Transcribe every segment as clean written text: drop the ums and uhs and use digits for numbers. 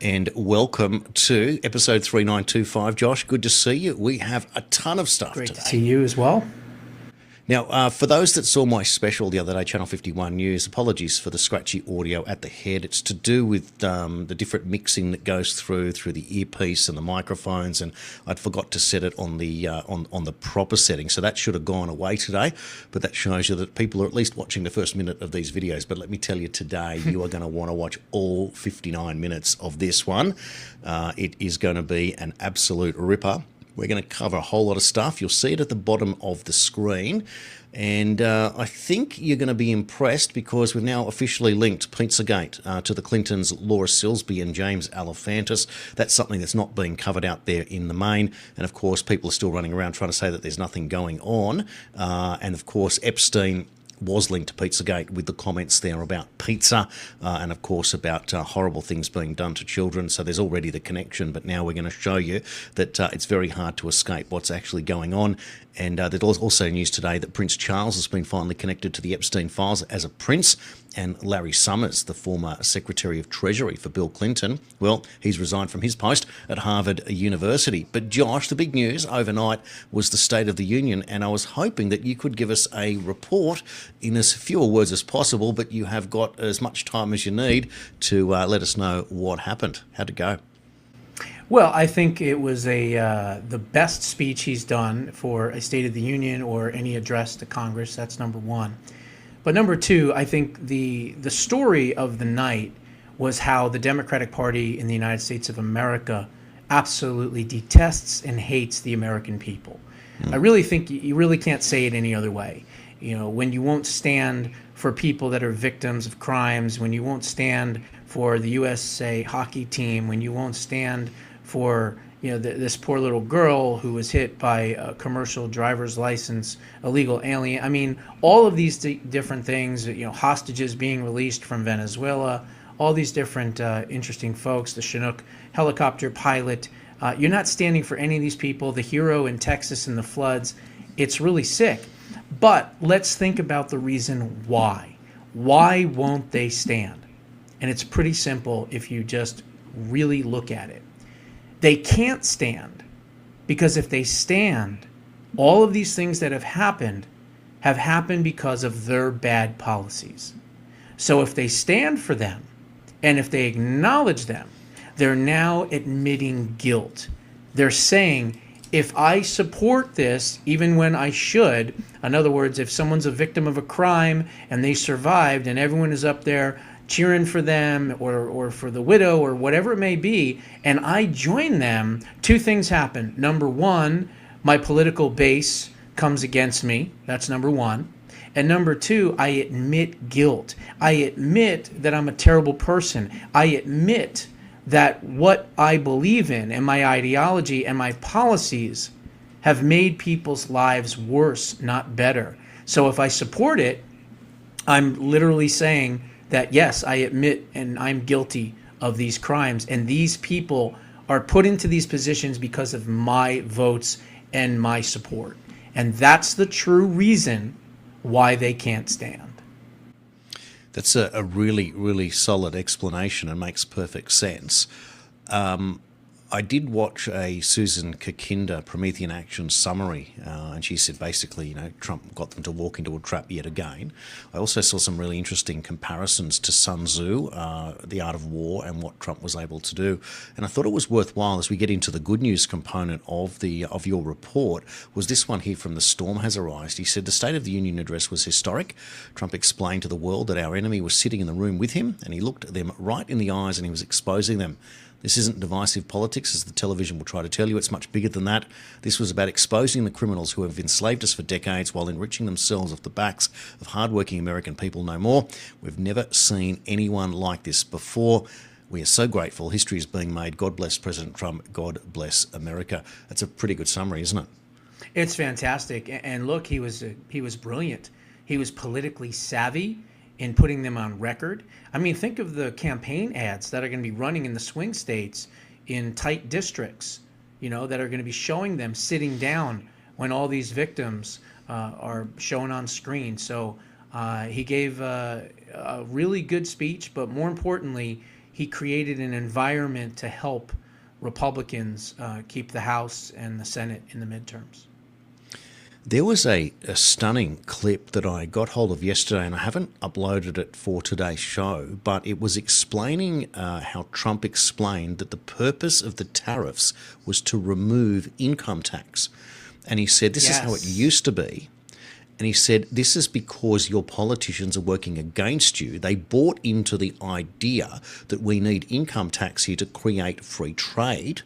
And welcome to episode 3925. Josh, good to see you. We have a ton of stuff Great today. to see you as well. Now, for those that saw my special the other day, Channel 51 News, apologies for the scratchy audio at the head. It's to do with the different mixing that goes through the earpiece and the microphones, and I'd forgot to set it on the on the proper setting. So that should have gone away today, but that shows you that people are at least watching the first minute of these videos. But let me tell you today, you are going to want to watch all 59 minutes of this one. It is going to be an absolute ripper. We're going to cover a whole lot of stuff. You'll see it at the bottom of the screen. And I think you're going to be impressed because we've now officially linked Pizzagate to the Clintons, Laura Silsby and James Alefantis. That's something that's not being covered out there in the main. And, of course, people are still running around trying to say that there's nothing going on. And, of course, Epstein was linked to Pizzagate with the comments there about pizza and, of course, about horrible things being done to children. So there's already the connection, but now we're going to show you that it's very hard to escape what's actually going on. And there's also news today that Prince Charles has been finally connected to the Epstein files as a prince. And Larry Summers, the former Secretary of Treasury for Bill Clinton, well, he's resigned from his post at Harvard University. But Josh, the big news overnight was the State of the Union, and I was hoping that you could give us a report in as fewer words as possible, but you have got as much time as you need to let us know what happened. How'd it go? Well, I think it was the best speech he's done for a State of the Union or any address to Congress. That's number one. But number two, I think the story of the night was how the Democratic Party in the United States of America absolutely detests and hates the American people. I really think you really can't say it any other way. You know, when you won't stand for people that are victims of crimes, when you won't stand for the USA hockey team, when you won't stand for this poor little girl who was hit by a commercial driver's license, illegal alien. I mean, all of these different things, hostages being released from Venezuela, all these different interesting folks, the Chinook helicopter pilot. You're not standing for any of these people, the hero in Texas in the floods. It's really sick. But let's think about the reason why. Why won't they stand? And it's pretty simple if you just really look at it. They can't stand because if they stand, all of these things that have happened because of their bad policies. So if they stand for them and if they acknowledge them, they're now admitting guilt. They're saying, if I support this, even when I should, in other words, if someone's a victim of a crime and they survived and everyone is up there cheering for them or for the widow or whatever it may be, and I join them, two things happen. Number one, my political base comes against me. That's number one. And number two, I admit guilt. I admit that I'm a terrible person. I admit that what I believe in and my ideology and my policies have made people's lives worse, not better. So if I support it, I'm literally saying that, yes, I admit and I'm guilty of these crimes. And these people are put into these positions because of my votes and my support. And that's the true reason why they can't stand. That's a really, really solid explanation and makes perfect sense. I did watch a Susan Kakinda Promethean Action summary, and she said basically, Trump got them to walk into a trap yet again. I also saw some really interesting comparisons to Sun Tzu, The Art of War, and what Trump was able to do. And I thought it was worthwhile, as we get into the good news component of your report, was this one here from The Storm Has Arisen. He said the State of the Union address was historic. Trump explained to the world that our enemy was sitting in the room with him, and he looked them right in the eyes and he was exposing them. This isn't divisive politics, as the television will try to tell you. It's much bigger than that. This was about exposing the criminals who have enslaved us for decades while enriching themselves off the backs of hardworking American people no more. We've never seen anyone like this before. We are so grateful. History is being made. God bless President Trump. God bless America. That's a pretty good summary, isn't it? It's fantastic. And look, he was brilliant. He was politically savvy in putting them on record. I mean, think of the campaign ads that are going to be running in the swing states in tight districts, that are going to be showing them sitting down when all these victims are shown on screen. So he gave a a really good speech, but more importantly, he created an environment to help Republicans keep the House and the Senate in the midterms. There was a stunning clip that I got hold of yesterday, and I haven't uploaded it for today's show, but it was explaining how Trump explained that the purpose of the tariffs was to remove income tax. And he said, this is how it used to be. And he said, this is because your politicians are working against you. They bought into the idea that we need income tax here to create free trade,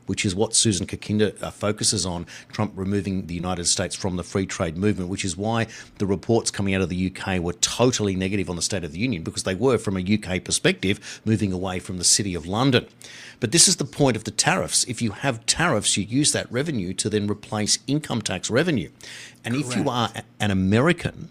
which is what Susan Kakinda focuses on, Trump removing the United States from the free trade movement, which is why the reports coming out of the UK were totally negative on the State of the Union, because they were, from a UK perspective, moving away from the City of London. But this is the point of the tariffs. If you have tariffs, you use that revenue to then replace income tax revenue. And Correct. If you are an American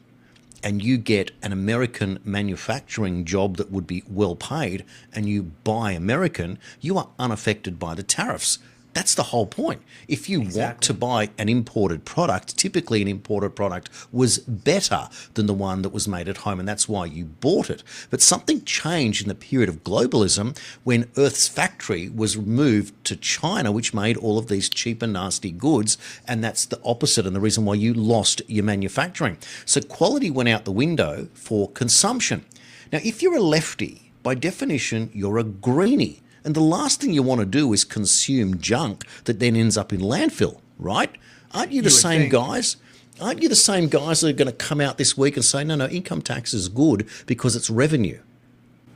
and you get an American manufacturing job that would be well paid and you buy American, you are unaffected by the tariffs. That's the whole point. If you want to buy an imported product, typically an imported product was better than the one that was made at home, and that's why you bought it. But something changed in the period of globalism when Earth's factory was moved to China, which made all of these cheap and nasty goods, and that's the opposite and the reason why you lost your manufacturing. So quality went out the window for consumption. Now, if you're a lefty, by definition, you're a greenie. And the last thing you want to do is consume junk that then ends up in landfill, right? Aren't you the same guys? Aren't you the same guys that are going to come out this week and say, no, income tax is good because it's revenue?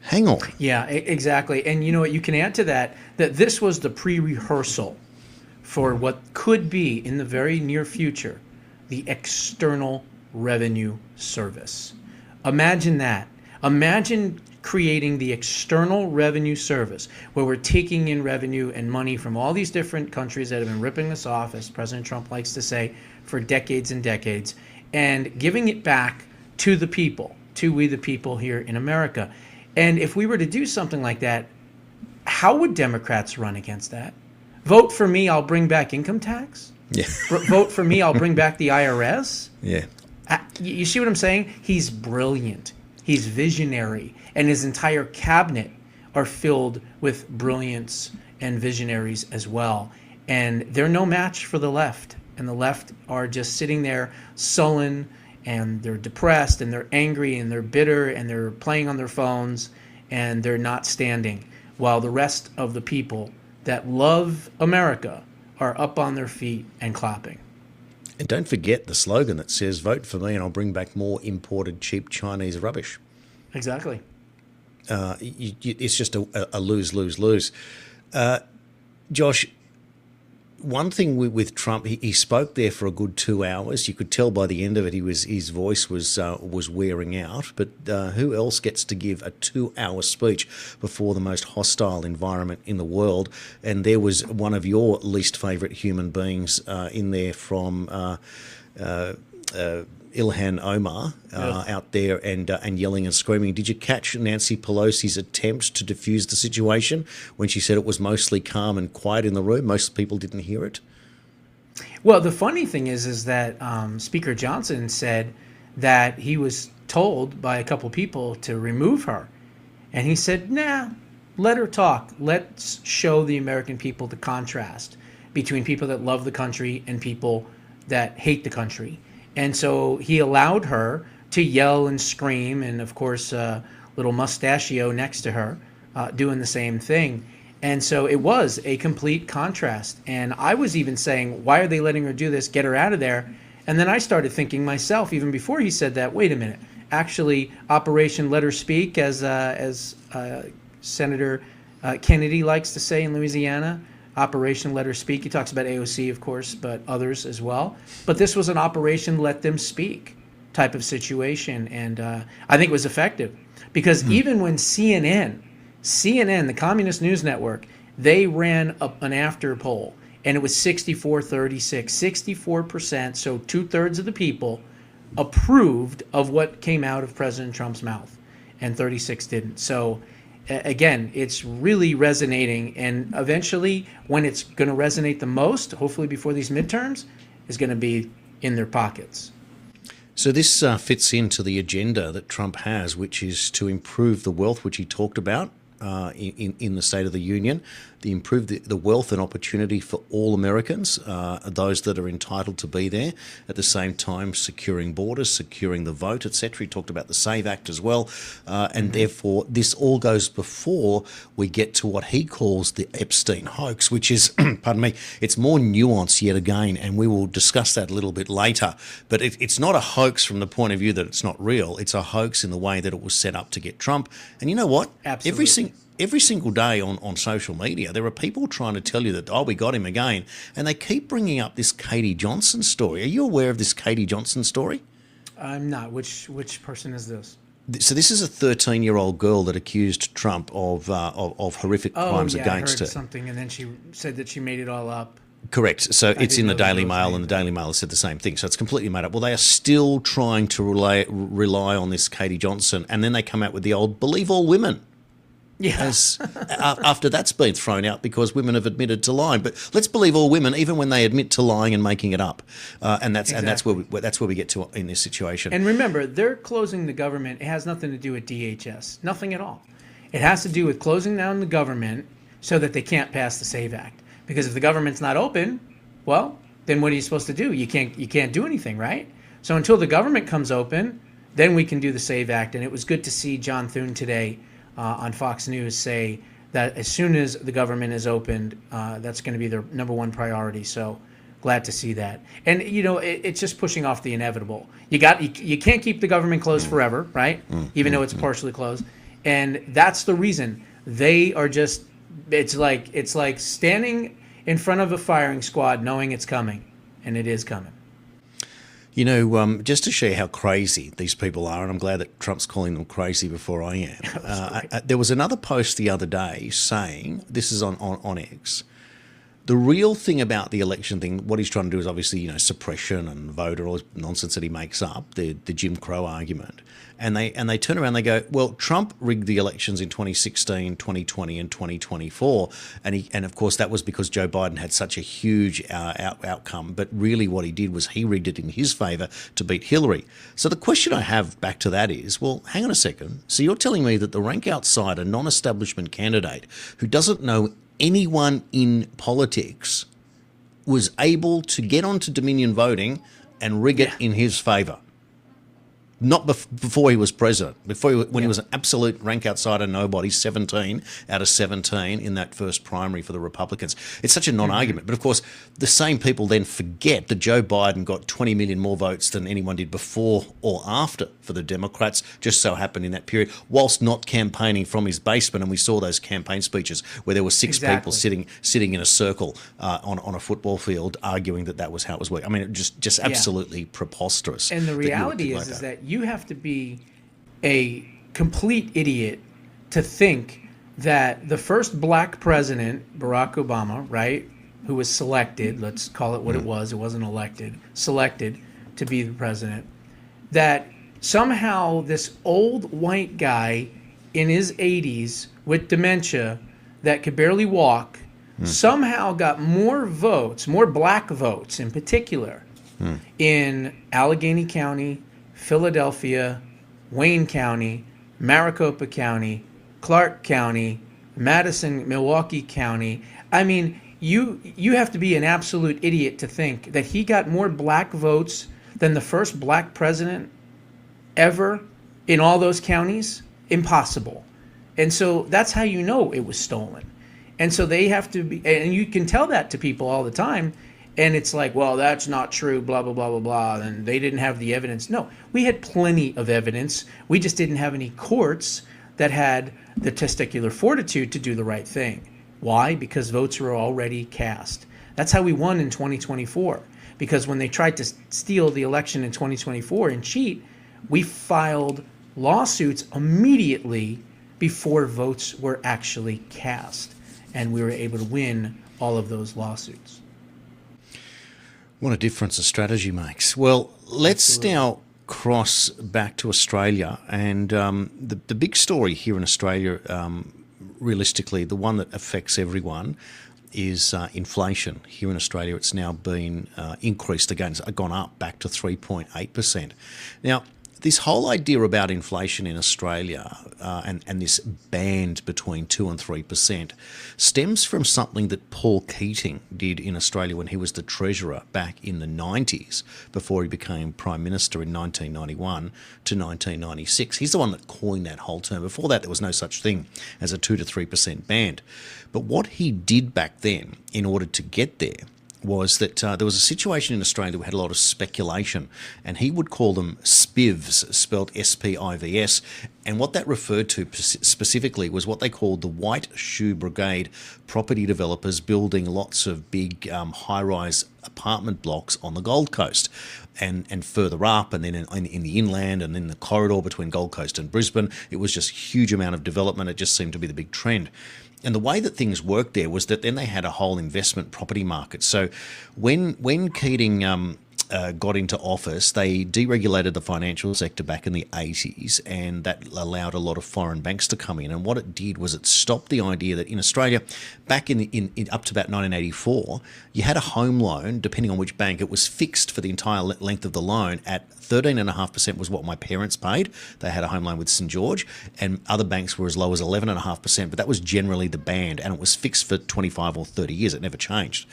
Hang on. Yeah, exactly. And you know what? You can add to that this was the pre-rehearsal for what could be in the very near future, the External Revenue Service. Imagine that. Imagine creating the External Revenue Service, where we're taking in revenue and money from all these different countries that have been ripping us off, as President Trump likes to say, for decades and decades, and giving it back to the people, to we the people here in America. And if we were to do something like that, how would Democrats run against that? Vote for me, I'll bring back income tax? Yeah. Vote for me, I'll bring back the IRS? Yeah. You see what I'm saying? He's brilliant. He's visionary, and his entire cabinet are filled with brilliance and visionaries as well. And they're no match for the left. And the left are just sitting there sullen, and they're depressed, and they're angry, and they're bitter, and they're playing on their phones, and they're not standing. While the rest of the people that love America are up on their feet and clapping. And don't forget the slogan that says, vote for me and I'll bring back more imported cheap Chinese rubbish. Exactly. It's just a lose, lose, lose. Josh, one thing with Trump, he spoke there for a good 2 hours. You could tell by the end of it, his voice was wearing out. But who else gets to give a 2-hour speech before the most hostile environment in the world? And there was one of your least favourite human beings in there from Ilhan Omar out there and yelling and screaming. Did you catch Nancy Pelosi's attempt to diffuse the situation when she said it was mostly calm and quiet in the room? Most people didn't hear it. Well, the funny thing is that Speaker Johnson said that he was told by a couple people to remove her. And he said, nah, let her talk. Let's show the American people the contrast between people that love the country and people that hate the country. And so he allowed her to yell and scream, and of course, little mustachio next to her doing the same thing. And so it was a complete contrast. And I was even saying, why are they letting her do this? Get her out of there. And then I started thinking myself, even before he said that, wait a minute. Actually, Operation Let Her Speak, as Senator Kennedy likes to say in Louisiana, Operation Let Her Speak. He talks about AOC, of course, but others as well. But this was an Operation Let Them Speak type of situation. And I think it was effective because even when CNN, the Communist News Network, they ran an after poll and it was 64-36, 64%. So 2/3 of the people approved of what came out of President Trump's mouth and 36 didn't. So again, it's really resonating, and eventually when it's going to resonate the most, hopefully before these midterms, is going to be in their pockets. So this fits into the agenda that Trump has, which is to improve the wealth, which he talked about in the State of the Union, improve the wealth and opportunity for all Americans, those that are entitled to be there. At the same time, securing borders, securing the vote, etc. He talked about the SAVE Act as well, and therefore this all goes before we get to what he calls the Epstein hoax, which is, pardon me, it's more nuanced yet again, and we will discuss that a little bit later. But it's not a hoax from the point of view that it's not real. It's a hoax in the way that it was set up to get Trump. And you know what? Absolutely. Every single day on social media, there are people trying to tell you that, oh, we got him again. And they keep bringing up this Katie Johnson story. Are you aware of this Katie Johnson story? I'm not. Which person is this? So this is a 13-year-old girl that accused Trump of horrific crimes against her. I heard something, and then she said that she made it all up. Correct. So it's in the Daily Mail, and the Daily Mail has said the same thing. So it's completely made up. Well, they are still trying to rely on this Katie Johnson, and then they come out with the old believe all women. Yes. After that's been thrown out because women have admitted to lying. But let's believe all women, even when they admit to lying and making it up. And that's where we get to in this situation. And remember, they're closing the government. It has nothing to do with DHS. Nothing at all. It has to do with closing down the government so that they can't pass the SAVE Act. Because if the government's not open, well, then what are you supposed to do? You can't do anything, right? So until the government comes open, then we can do the SAVE Act. And it was good to see John Thune today on Fox News say that as soon as the government is opened, that's going to be their number one priority. So glad to see that. And it's just pushing off the inevitable. You can't keep the government closed forever, right? Even though it's partially closed. And that's the reason they are just. It's like standing in front of a firing squad, knowing it's coming, and it is coming. Just to show you how crazy these people are, and I'm glad that Trump's calling them crazy before I am. There was another post the other day saying, this is on X, the real thing about the election thing, what he's trying to do is obviously, suppression and voter, all this nonsense that he makes up, the Jim Crow argument. And they turn around and they go, well, Trump rigged the elections in 2016, 2020 and 2024. And of course, that was because Joe Biden had such a huge outcome. But really what he did was he rigged it in his favour to beat Hillary. So the question I have back to that is, well, hang on a second. So you're telling me that the rank outsider, non-establishment candidate who doesn't know anyone in politics was able to get onto Dominion voting and rig it in his favour? Not before he was president, when he was an absolute rank outsider, nobody, 17 out of 17 in that first primary for the Republicans. It's such a non-argument. But of course, the same people then forget that Joe Biden got 20 million more votes than anyone did before or after for the Democrats, just so happened in that period, whilst not campaigning from his basement. And we saw those campaign speeches where there were six people sitting in a circle on a football field arguing that was how it was working. I mean, just absolutely preposterous. And the reality is that you have to be a complete idiot to think that the first black president, Barack Obama, right, who was selected, let's call it what it wasn't elected, selected to be the president, that somehow this old white guy in his 80s with dementia that could barely walk somehow got more votes, more black votes in particular, in Allegheny County, Philadelphia, Wayne County, Maricopa County, Clark County, Madison, Milwaukee County. I mean, you have to be an absolute idiot to think that he got more black votes than the first black president ever in all those counties. Impossible. And so that's how you know it was stolen. And so they have to be, and you can tell that to people all the time. And it's like, well, that's not true, blah, blah, blah, blah, blah. And they didn't have the evidence. No, we had plenty of evidence. We just didn't have any courts that had the testicular fortitude to do the right thing. Why? Because votes were already cast. That's how we won in 2024. Because when they tried to steal the election in 2024 and cheat, we filed lawsuits immediately before votes were actually cast. And we were able to win all of those lawsuits. What a difference a strategy makes. Well, let's now cross back to Australia. And the big story here in Australia, realistically, the one that affects everyone, is inflation. Here in Australia, it's now been increased again. It's gone up back to 3.8%. Now, this whole idea about inflation in Australia and this band between 2 and 3% stems from something that Paul Keating did in Australia when he was the Treasurer back in the 90s, before he became Prime Minister in 1991 to 1996. He's the one that coined that whole term. Before that, there was no such thing as a 2 to 3% band. But what he did back then in order to get there was that there was a situation in Australia where we had a lot of speculation, and he would call them SPIVs, spelled S-P-I-V-S, and what that referred to specifically was what they called the White Shoe Brigade, property developers building lots of big high-rise apartment blocks on the Gold Coast and further up, and then in the inland, and in the corridor between Gold Coast and Brisbane. It was just a huge amount of development. It just seemed to be the big trend. And the way that things worked there was that then they had a whole investment property market. So when Keating got into office, they deregulated the financial sector back in the 80s, and that allowed a lot of foreign banks to come in. And what it did was it stopped the idea that in Australia, back in up to about 1984, you had a home loan, depending on which bank, it was fixed for the entire length of the loan at 13.5% was what my parents paid. They had a home loan with St. George, and other banks were as low as 11.5%, but that was generally the band, and it was fixed for 25 or 30 years. It never changed.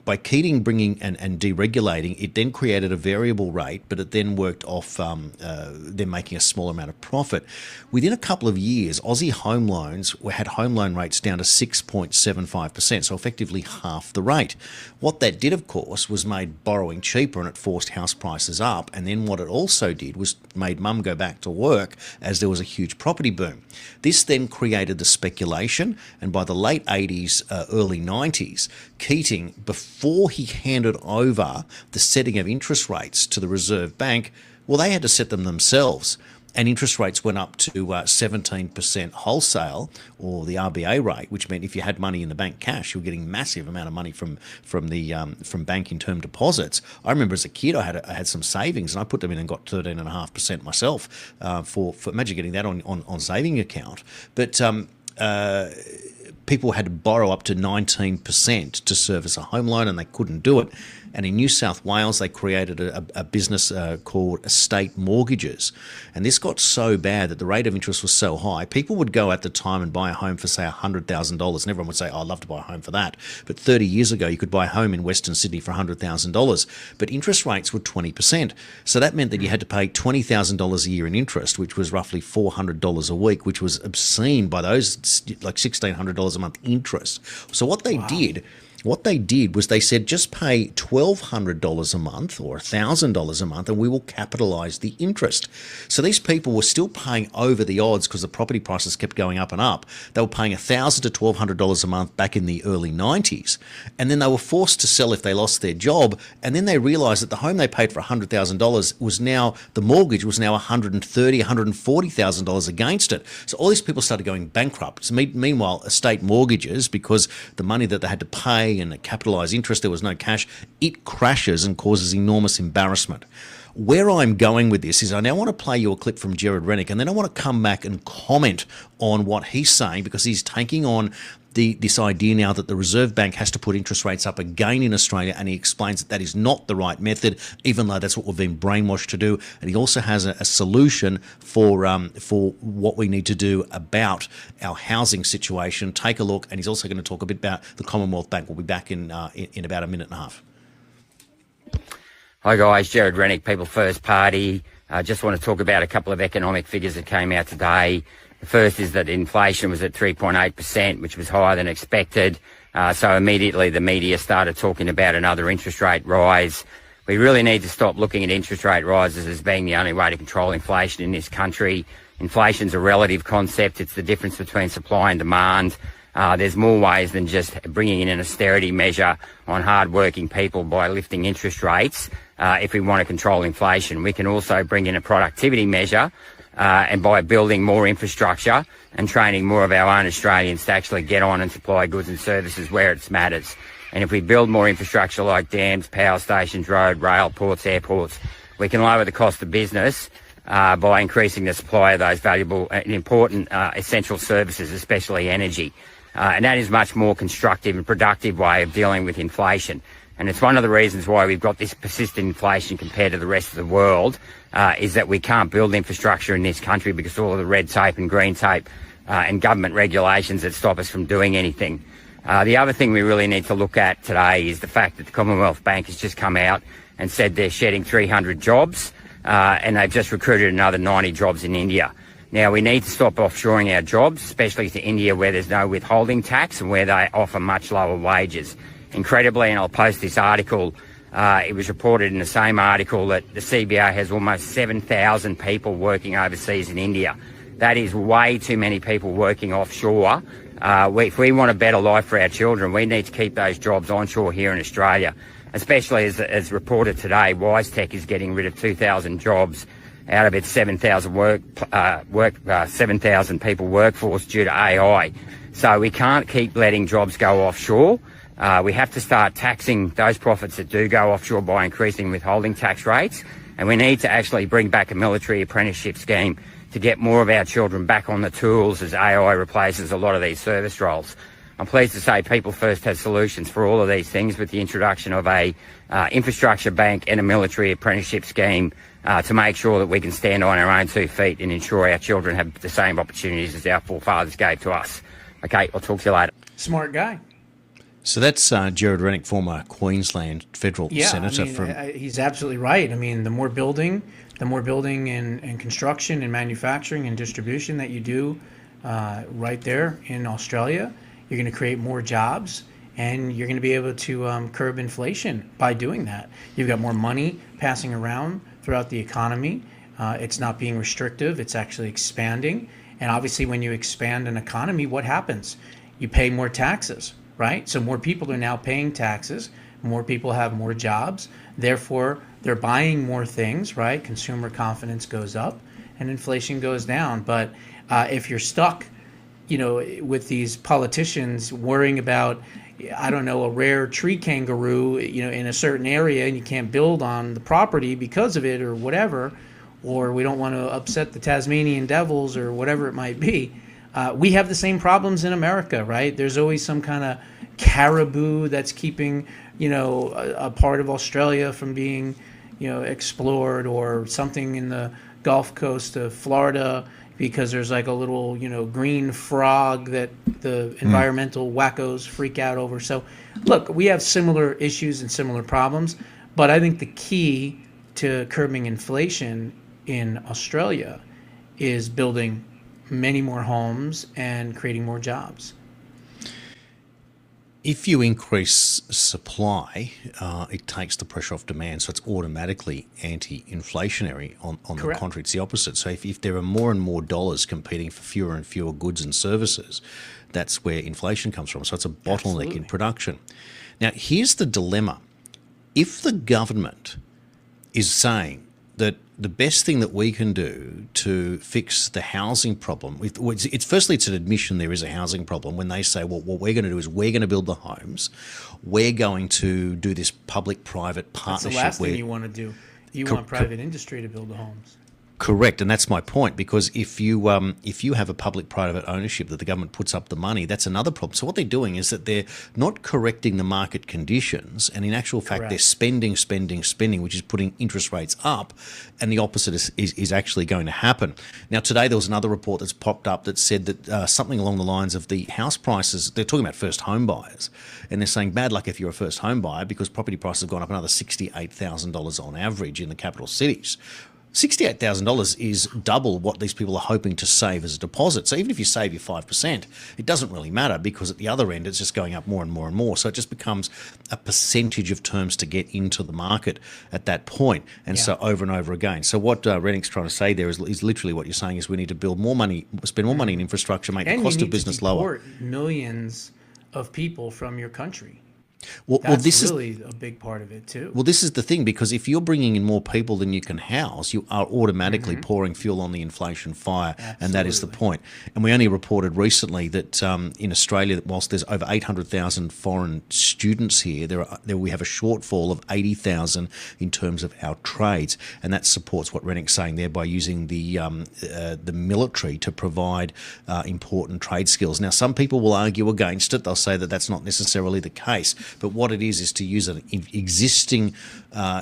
By Keating bringing and deregulating, it then created a variable rate, but it then worked off them making a small amount of profit. Within a couple of years, Aussie home loans had home loan rates down to 6.75%, so effectively half the rate. What that did, of course, was made borrowing cheaper, and it forced house prices up. And then what it also did was made mum go back to work as there was a huge property boom. This then created the speculation, and by the late 80s, early 90s, Keating, before he handed over the setting of interest rates to the Reserve Bank, well, they had to set them themselves. And interest rates went up to 17% wholesale, or the RBA rate, which meant if you had money in the bank cash, you were getting massive amount of money from bank in term deposits. I remember as a kid, I had some savings, and I put them in and got 13.5% myself for imagine getting that on saving account. But people had to borrow up to 19% to service a home loan, and they couldn't do it. And in New South Wales, they created a business called estate mortgages. And this got so bad that the rate of interest was so high, people would go at the time and buy a home for, say, $100,000. And everyone would say, oh, I'd love to buy a home for that. But 30 years ago, you could buy a home in Western Sydney for $100,000. But interest rates were 20%. So that meant that you had to pay $20,000 a year in interest, which was roughly $400 a week, which was obscene by those, like $1,600 a month interest. So what they did was they said, just pay $1,200 a month or $1,000 a month, and we will capitalise the interest. So these people were still paying over the odds because the property prices kept going up and up. They were paying $1,000 to $1,200 a month back in the early 90s, and then they were forced to sell if they lost their job. And then they realised that the home they paid for $100,000 was now, the mortgage was now $130,000, $140,000 against it. So all these people started going bankrupt. So meanwhile, estate mortgages, because the money that they had to pay and the capitalised interest, there was no cash, it crashes and causes enormous embarrassment. Where I'm going with this is I now want to play you a clip from Jared Rennick, and then I want to come back and comment on what he's saying, because he's taking on this idea now that the Reserve Bank has to put interest rates up again in Australia, and he explains that that is not the right method, even though that's what we've been brainwashed to do. And he also has a solution for what we need to do about our housing situation. Take a look, and he's also going to talk a bit about the Commonwealth Bank. We'll be back in about a minute and a half. Hi guys, Jared Rennick, People First Party. I just want to talk about a couple of economic figures that came out today. The first is that inflation was at 3.8%, which was higher than expected. So immediately the media started talking about another interest rate rise. We really need to stop looking at interest rate rises as being the only way to control inflation in this country. Inflation's a relative concept. It's the difference between supply and demand. There's more ways than just bringing in an austerity measure on hard-working people by lifting interest rates. If we want to control inflation, we can also bring in a productivity measure, and by building more infrastructure and training more of our own Australians to actually get on and supply goods and services where it matters. And if we build more infrastructure like dams, power stations, road, rail, ports, airports, we can lower the cost of business by increasing the supply of those valuable and important essential services, especially energy. And that is much more constructive and productive way of dealing with inflation. And it's one of the reasons why we've got this persistent inflation compared to the rest of the world, is that we can't build infrastructure in this country because of all of the red tape and green tape and government regulations that stop us from doing anything. The other thing we really need to look at today is the fact that the Commonwealth Bank has just come out and said they're shedding 300 jobs, and they've just recruited another 90 jobs in India. Now, we need to stop offshoring our jobs, especially to India where there's no withholding tax and where they offer much lower wages. Incredibly, and I'll post this article, it was reported in the same article that the CBA has almost 7,000 people working overseas in India. That is way too many people working offshore. If we want a better life for our children, we need to keep those jobs onshore here in Australia, especially as reported today, WiseTech is getting rid of 2,000 jobs out of its 7,000 people workforce due to AI. So we can't keep letting jobs go offshore. We have to start taxing those profits that do go offshore by increasing withholding tax rates. And we need to actually bring back a military apprenticeship scheme to get more of our children back on the tools as AI replaces a lot of these service roles. I'm pleased to say People First has solutions for all of these things with the introduction of a infrastructure bank and a military apprenticeship scheme to make sure that we can stand on our own 2 feet and ensure our children have the same opportunities as our forefathers gave to us. Okay, I'll talk to you later. Smart guy. So that's Jared Rennick, former Queensland federal senator. He's absolutely right. I mean, the more building and construction and manufacturing and distribution that you do right there in Australia, you're going to create more jobs, and you're going to be able to curb inflation by doing that. You've got more money passing around throughout the economy. It's not being restrictive. It's actually expanding. And obviously, when you expand an economy, what happens? You pay more taxes, right? So more people are now paying taxes. More people have more jobs. Therefore, they're buying more things, right? Consumer confidence goes up and inflation goes down. But if you're stuck, with these politicians worrying about, I don't know, a rare tree kangaroo, in a certain area, and you can't build on the property because of it or whatever, or we don't want to upset the Tasmanian devils or whatever it might be. We have the same problems in America, right? There's always some kind of caribou that's keeping, a part of Australia from being, explored, or something in the Gulf Coast of Florida because there's like a little, green frog that the environmental wackos freak out over. So, look, we have similar issues and similar problems, but I think the key to curbing inflation in Australia is building many more homes and creating more jobs. If you increase supply, it takes the pressure off demand, so it's automatically anti-inflationary. On the contrary, it's the opposite. So if there are more and more dollars competing for fewer and fewer goods and services, that's where inflation comes from. So it's a bottleneck in production. Now, here's the dilemma. If the government is saying that the best thing that we can do to fix the housing problem, it's an admission there is a housing problem when they say, well, what we're going to do is we're going to build the homes, we're going to do this public-private partnership. That's the last thing you want to do. You want private industry to build the homes. Correct, and that's my point, because if you have a public-private ownership that the government puts up the money, that's another problem. So what they're doing is that they're not correcting the market conditions, and in actual fact they're spending, which is putting interest rates up, and the opposite is actually going to happen. Now today there was another report that's popped up that said that something along the lines of the house prices, they're talking about first home buyers, and they're saying bad luck if you're a first home buyer because property prices have gone up another $68,000 on average in the capital cities. $68,000 is double what these people are hoping to save as a deposit. So even if you save your 5%, it doesn't really matter because at the other end, it's just going up more and more and more. So it just becomes a percentage of terms to get into the market at that point. And so over and over again. So what Rennick's trying to say there is literally what you're saying is we need to build more money, spend more money in infrastructure, make the cost of business lower. And you need to deport millions of people from your country. That's this is really a big part of it too. Well, this is the thing, because if you're bringing in more people than you can house, you are automatically pouring fuel on the inflation fire, and that is the point. And we only reported recently that in Australia, that whilst there's over 800,000 foreign students here, we have a shortfall of 80,000 in terms of our trades, and that supports what Rennick's saying there by using the military to provide important trade skills. Now, some people will argue against it. They'll say that that's not necessarily the case, but what it is to use an existing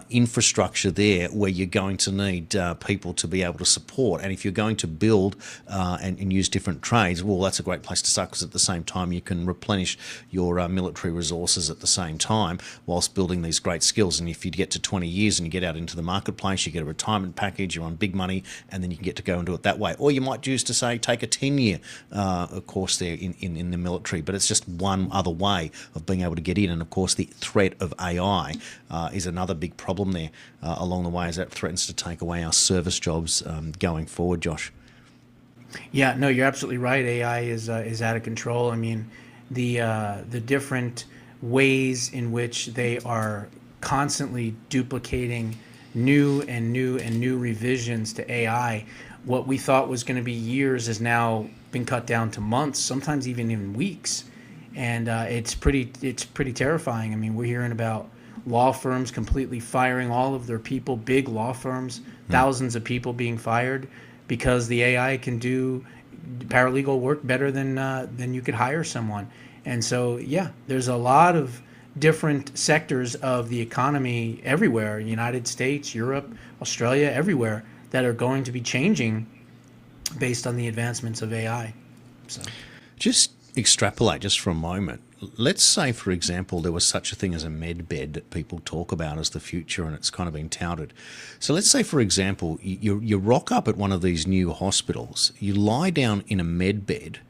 infrastructure there where you're going to need people to be able to support. And if you're going to build and use different trades, well, that's a great place to start, because at the same time you can replenish your military resources at the same time whilst building these great skills. And if you get to 20 years and you get out into the marketplace, you get a retirement package, you're on big money, and then you can get to go and do it that way. Or you might choose to say take a 10-year course there in the military, but it's just one other way of being able to get in. And of course, the threat of AI is another big problem there along the way, as that threatens to take away our service jobs going forward, Josh. Yeah, no, you're absolutely right. AI is out of control. I mean, the different ways in which they are constantly duplicating new revisions to AI. What we thought was going to be years has now been cut down to months, sometimes even weeks. And it's pretty terrifying. I mean, we're hearing about law firms completely firing all of their people, big law firms, thousands of people being fired because the AI can do paralegal work better than you could hire someone. And so, yeah, there's a lot of different sectors of the economy everywhere, United States, Europe, Australia, everywhere, that are going to be changing based on the advancements of AI. So, just extrapolate just for a moment. Let's say, for example, there was such a thing as a med bed that people talk about as the future, and it's kind of been touted. So let's say, for example, you rock up at one of these new hospitals, you lie down in a med bed,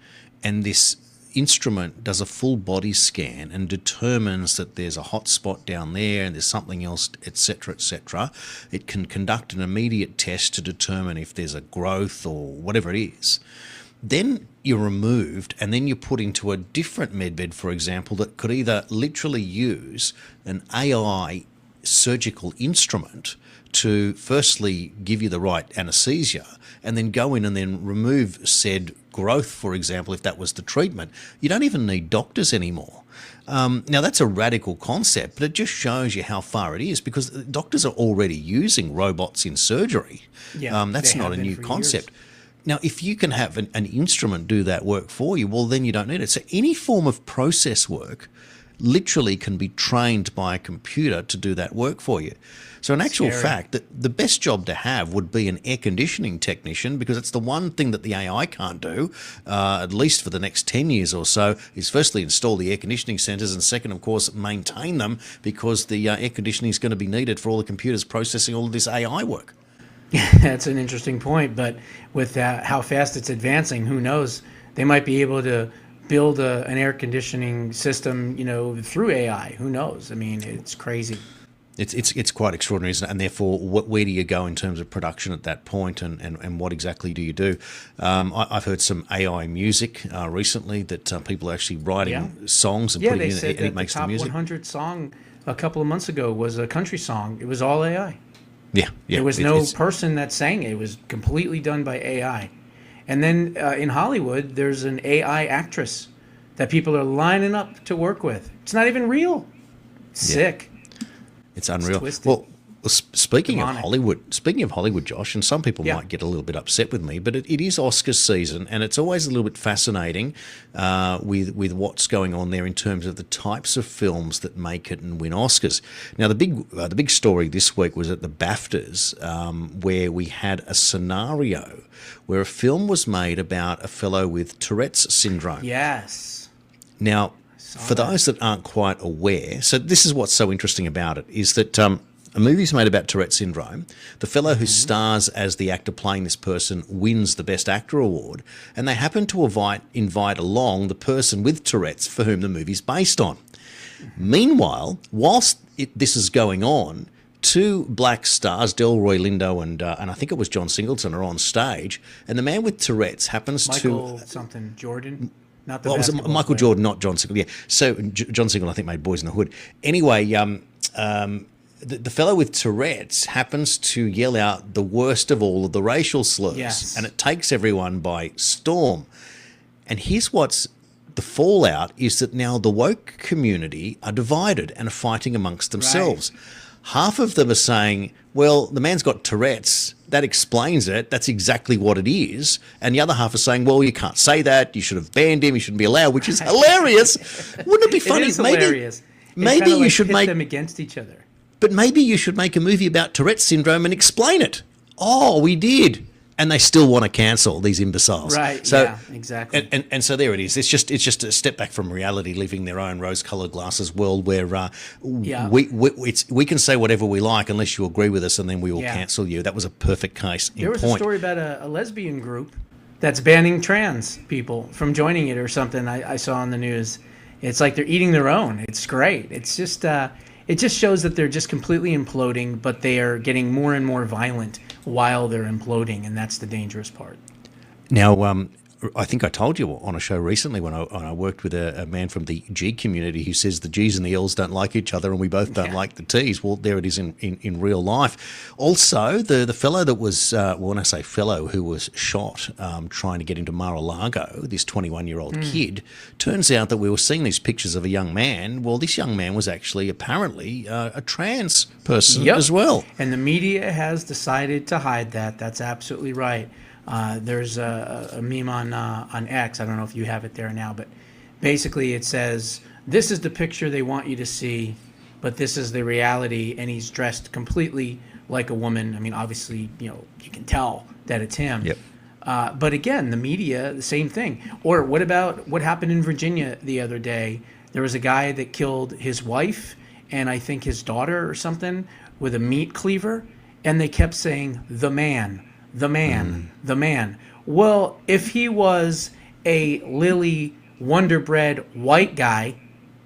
and this instrument does a full body scan and determines that there's a hot spot down there and there's something else, etc., etc. It can conduct an immediate test to determine if there's a growth or whatever it is. Then you're removed, and then you're put into a different medbed, for example, that could either literally use an AI surgical instrument to firstly give you the right anesthesia, and then go in and then remove said growth, for example, if that was the treatment. You don't even need doctors anymore. Now, that's a radical concept, but it just shows you how far it is, because doctors are already using robots in surgery. Yeah, that's not a new concept. Years. Now, if you can have an instrument do that work for you, well, then you don't need it. So any form of process work literally can be trained by a computer to do that work for you. So in actual fact, the best job to have would be an air conditioning technician, because it's the one thing that the AI can't do, at least for the next 10 years or so, is firstly install the air conditioning centres, and second, of course, maintain them, because the air conditioning is going to be needed for all the computers processing all of this AI work. That's an interesting point, but with how fast it's advancing, who knows? They might be able to build an air conditioning system, through AI. Who knows? I mean, it's crazy. It's quite extraordinary, isn't it? And therefore, where do you go in terms of production at that point, and what exactly do you do? I've heard some AI music recently that people are actually writing songs and putting in, and it makes the music. The top 100 song a couple of months ago was a country song. It was all AI. Yeah. There was no person that sang it. It was completely done by AI. And then in Hollywood, there's an AI actress that people are lining up to work with. It's not even real. Sick. It's unreal. It's well, speaking demonic. of Hollywood, Josh, and some people might get a little bit upset with me, but it is Oscars season, and it's always a little bit fascinating with what's going on there in terms of the types of films that make it and win Oscars. Now, the big story this week was at the BAFTAs, where we had a scenario where a film was made about a fellow with Tourette's syndrome. Yes. Now, for those that aren't quite aware, so this is what's so interesting about it, is that a movie's made about Tourette's syndrome. The fellow who stars as the actor playing this person wins the Best Actor award, and they happen to invite along the person with Tourette's for whom the movie's based on. Meanwhile, whilst this is going on, two black stars, Delroy Lindo and I think it was John Singleton, are on stage, and the man with Tourette's happens Michael something Jordan. not the Well, it was basketball Michael player. Jordan, not John Single. Yeah. So John Single, I think, made Boys in the Hood. Anyway, the fellow with Tourette's happens to yell out the worst of all of the racial slurs, Yes. and it takes everyone by storm. And here's what's the fallout is that now the woke community are divided and are fighting amongst themselves. Half of them are saying, well, the man's got Tourette's. That explains it. That's exactly what it is. And the other half are saying, well, you can't say that. You should have banned him. He shouldn't be allowed, which is hilarious. Wouldn't it be funny? It is hilarious. Maybe kinda you should pit make them against each other. But maybe you should make a movie about Tourette's syndrome and explain it. Oh, we did. And they still want to cancel these imbeciles. Right, So, yeah, exactly. And so there it is. It's just a step back from reality, living their own rose-coloured glasses world where we can say whatever we like unless you agree with us, and then we will cancel you. That was a perfect case in There was point. a story about a lesbian group that's banning trans people from joining it or something I saw on the news. It's like they're eating their own. It's great. It's just it just shows that they're just completely imploding, but they are getting more and more violent while they're imploding, and that's the dangerous part. Now, I think I told you on a show recently when I worked with a man from the G community who says the G's and the L's don't like each other and we both don't like the T's. Well, there it is in real life. Also, the fellow that was, when I say fellow, who was shot trying to get into Mar-a-Lago, this 21-year-old kid, turns out that we were seeing these pictures of a young man. Well, this young man was actually apparently a trans person as well. And the media has decided to hide that. That's absolutely right. There's a meme on X. I don't know if you have it there now, but basically it says, this is the picture they want you to see, but this is the reality, and he's dressed completely like a woman. I mean, obviously, you can tell that it's him. Yep. But again, the media, the same thing. Or what about what happened in Virginia the other day? There was a guy that killed his wife and I think his daughter or something with a meat cleaver, and they kept saying, the man. The man, the man. Well, if he was a Lily Wonderbread white guy,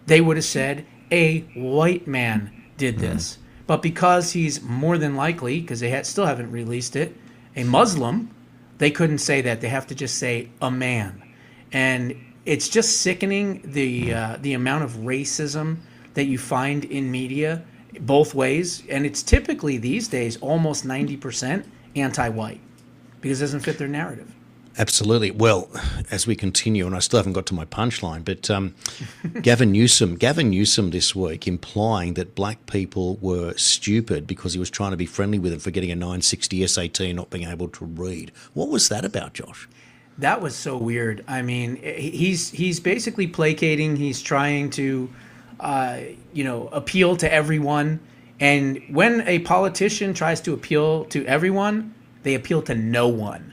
they would have said a white man did this. But because he's more than likely, because they still haven't released it, a Muslim, they couldn't say that. They have to just say a man. And it's just sickening the amount of racism that you find in media both ways. And it's typically these days almost 90% anti-white because it doesn't fit their narrative. Absolutely. Well, as we continue, and I still haven't got to my punchline, but Gavin Newsom this week implying that black people were stupid because he was trying to be friendly with them for getting a 960 SAT and not being able to read. What was that about, Josh? That was so weird. I mean, he's basically placating. He's trying to, appeal to everyone. And when a politician tries to appeal to everyone, they appeal to no one.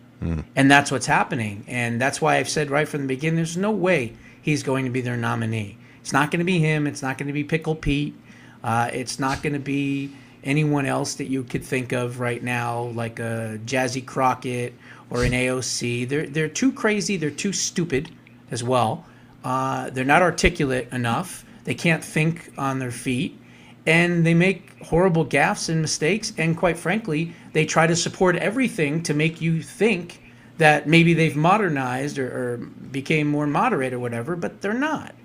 And that's what's happening. And that's why I've said right from the beginning, there's no way he's going to be their nominee. It's not going to be him. It's not going to be Pickle Pete. It's not going to be anyone else that you could think of right now, like a Jazzy Crockett or an AOC. They're too crazy. They're too stupid as well. They're not articulate enough. They can't think on their feet. And they make horrible gaffes and mistakes. And quite frankly, they try to support everything to make you think that maybe they've modernized or became more moderate or whatever, but they're not.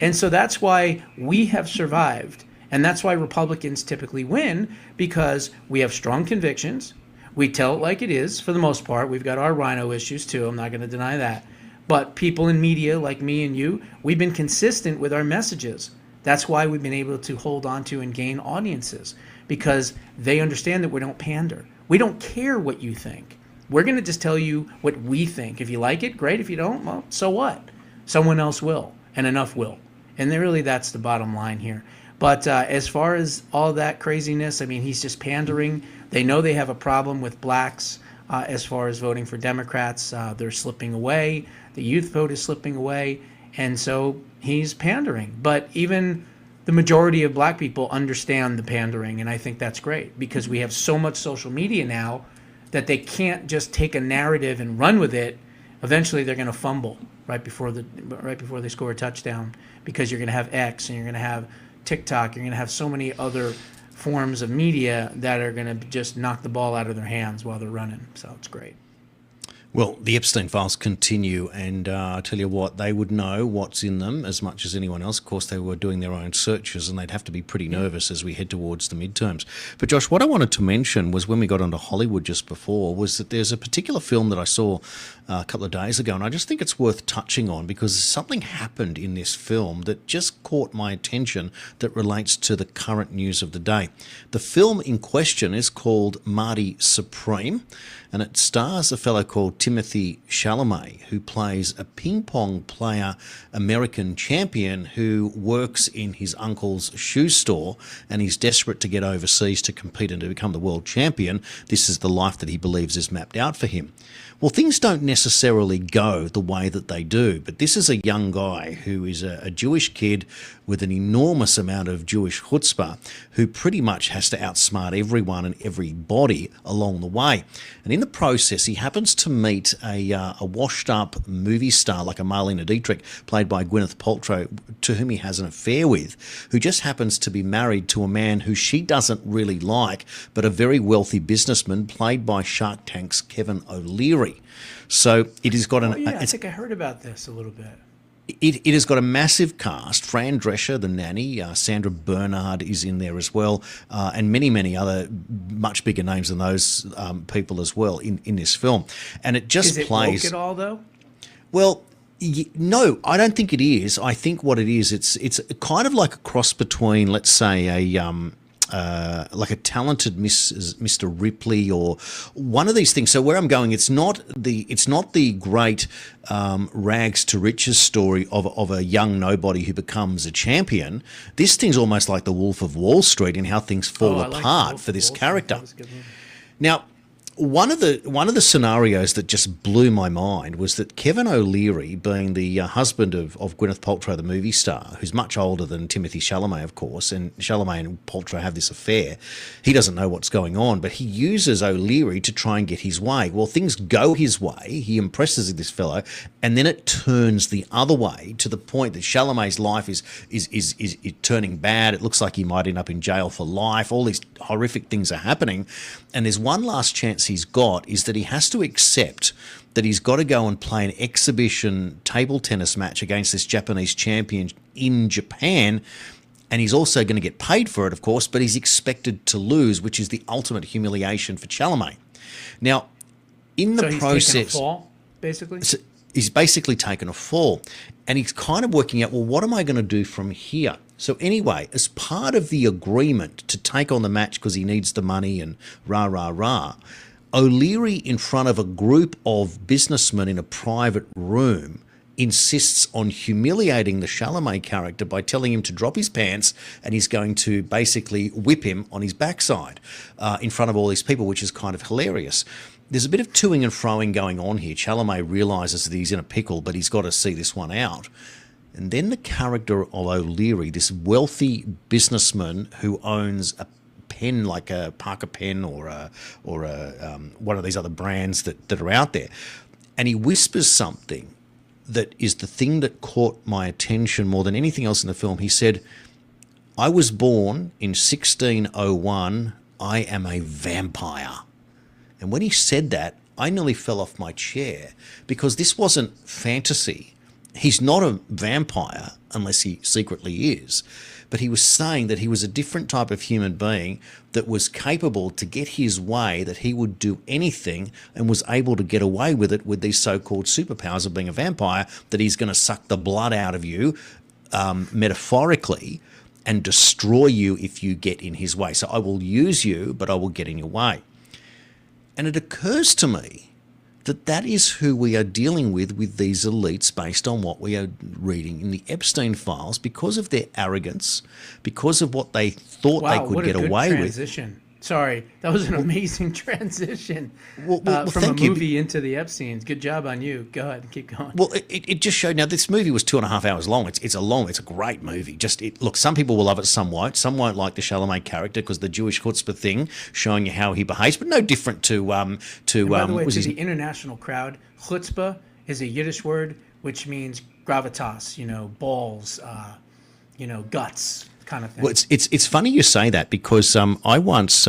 And so that's why we have survived. And that's why Republicans typically win, because we have strong convictions. We tell it like it is for the most part. We've got our rhino issues too. I'm not going to deny that. But people in media like me and you, we've been consistent with our messages. That's why we've been able to hold on to and gain audiences, because they understand that we don't pander. We don't care what you think. We're going to just tell you what we think. If you like it, great. If you don't, well, so what? Someone else will, and enough will. And really, that's the bottom line here. But as far as all that craziness, I mean, he's just pandering. They know they have a problem with blacks as far as voting for Democrats. They're slipping away. The youth vote is slipping away. And so he's pandering. But even the majority of black people understand the pandering, and I think that's great, because we have so much social media now that they can't just take a narrative and run with it. Eventually they're going to fumble right before they score a touchdown, because you're going to have X and you're going to have TikTok, you're going to have so many other forms of media that are going to just knock the ball out of their hands while they're running. So it's great. Well, the Epstein files continue, and I tell you what, they would know what's in them as much as anyone else. Of course, they were doing their own searches, and they'd have to be pretty nervous as we head towards the midterms. But Josh, what I wanted to mention was when we got onto Hollywood just before, was that there's a particular film that I saw a couple of days ago, and I just think it's worth touching on because something happened in this film that just caught my attention that relates to the current news of the day. The film in question is called Marty Supreme, and it stars a fellow called Timothy Chalamet, who plays a ping pong player American champion who works in his uncle's shoe store, and he's desperate to get overseas to compete and to become the world champion. This is the life that he believes is mapped out for him. Well, things don't necessarily go the way that they do, but this is a young guy who is a Jewish kid with an enormous amount of Jewish chutzpah who pretty much has to outsmart everyone and everybody along the way. And in the process, he happens to meet a washed-up movie star like a Marlene Dietrich, played by Gwyneth Paltrow, to whom he has an affair with, who just happens to be married to a man who she doesn't really like, but a very wealthy businessman, played by Shark Tank's Kevin O'Leary. So it has got an... I think I heard about this a little bit. It has got a massive cast. Fran Drescher, the nanny, Sandra Bernhard is in there as well, and many, many other much bigger names than those people as well in this film. And it just plays... Is it woke at all, though? Well, no, I don't think it is. I think what it is, it's kind of like a cross between, let's say, like a talented Mr. Ripley or one of these things. So where I'm going, it's not the great rags to riches story of a young nobody who becomes a champion. This thing's almost like the Wolf of Wall Street in how things fall apart for this character. Now, one of the scenarios that just blew my mind was that Kevin O'Leary, being the husband of Gwyneth Paltrow, the movie star, who's much older than Timothy Chalamet, of course, and Chalamet and Paltrow have this affair. He doesn't know what's going on, but he uses O'Leary to try and get his way. Well, things go his way. He impresses this fellow, and then it turns the other way to the point that Chalamet's life is turning bad. It looks like he might end up in jail for life. All these horrific things are happening, and there's one last chance he's got, is that he has to accept that he's got to go and play an exhibition table tennis match against this Japanese champion in Japan, and he's also going to get paid for it, of course, but he's expected to lose, which is the ultimate humiliation for Chalamet. Now, in the process... He's taken a fall, basically? So he's basically taken a fall, and he's kind of working out, well, what am I going to do from here? So anyway, as part of the agreement to take on the match because he needs the money and rah, O'Leary, in front of a group of businessmen in a private room, insists on humiliating the Chalamet character by telling him to drop his pants, and he's going to basically whip him on his backside in front of all these people, which is kind of hilarious. There's a bit of toing and froing going on here. Chalamet realises that he's in a pickle, but he's got to see this one out. And then the character of O'Leary, this wealthy businessman who owns a pen like a Parker pen or one of these other brands that are out there, and he whispers something that is the thing that caught my attention more than anything else in the film. He said, "I was born in 1601. I am a vampire." And when he said that, I nearly fell off my chair, because this wasn't fantasy. He's not a vampire unless he secretly is. But he was saying that he was a different type of human being that was capable to get his way, that he would do anything and was able to get away with it with these so-called superpowers of being a vampire, that he's going to suck the blood out of you, metaphorically, and destroy you if you get in his way. So I will use you, but I will get in your way. And it occurs to me that is who we are dealing with these elites, based on what we are reading in the Epstein files, because of their arrogance, because of what they thought they could get away with. Transition. Sorry, that was an amazing transition from a thank you. movie into the Epsteins. Good job on you. Go ahead, keep going. Well, it just showed. Now, this movie was 2.5 hours long. It's a great movie. Look, some people will love it, some won't. Some won't like the Chalamet character because the Jewish chutzpah thing, showing you how he behaves, but no different to and by the way, to the international crowd, chutzpah is a Yiddish word which means gravitas. Balls. Guts. Kind of thing. Well, it's funny you say that, because I once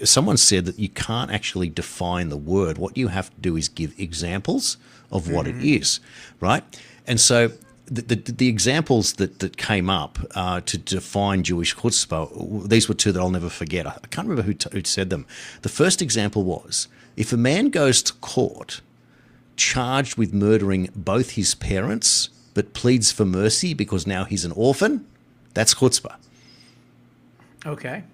someone said that you can't actually define the word. What you have to do is give examples of what it is, right? And so the examples that came up to define Jewish chutzpah, these were two that I'll never forget. I can't remember who said them. The first example was, if a man goes to court charged with murdering both his parents but pleads for mercy because now he's an orphan, that's chutzpah. Okay.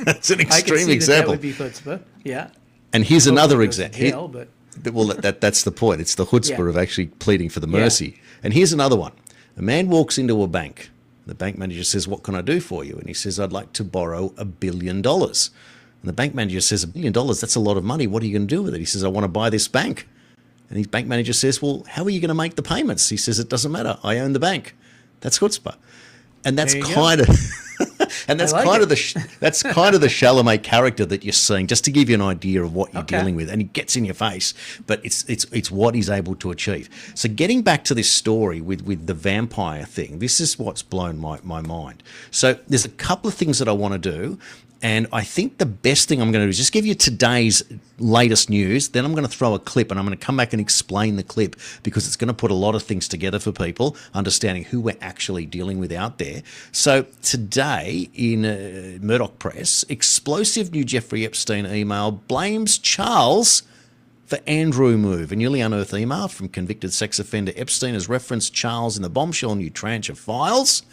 That's an extreme I can see example. That would be chutzpah, yeah. And here's another example. But Well, that's the point. It's the chutzpah of actually pleading for the mercy. Yeah. And here's another one. A man walks into a bank. The bank manager says, "What can I do for you?" And he says, "I'd like to borrow $1 billion." And the bank manager says, $1 billion, that's a lot of money. What are you going to do with it? He says, "I want to buy this bank." And his bank manager says, "Well, how are you going to make the payments?" He says, "It doesn't matter. I own the bank." That's chutzpah. And that's kind of... And that's kind of the Chalamet character that you're seeing, just to give you an idea of what you're dealing with. And he gets in your face, but it's what he's able to achieve. So getting back to this story with the vampire thing, this is what's blown my mind. So there's a couple of things that I want to do. And I think the best thing I'm going to do is just give you today's latest news. Then I'm going to throw a clip, and I'm going to come back and explain the clip, because it's going to put a lot of things together for people, understanding who we're actually dealing with out there. So today in Murdoch Press, explosive new Jeffrey Epstein email blames Charles for Andrew move. A newly unearthed email from convicted sex offender Epstein has referenced Charles in the bombshell new tranche of files.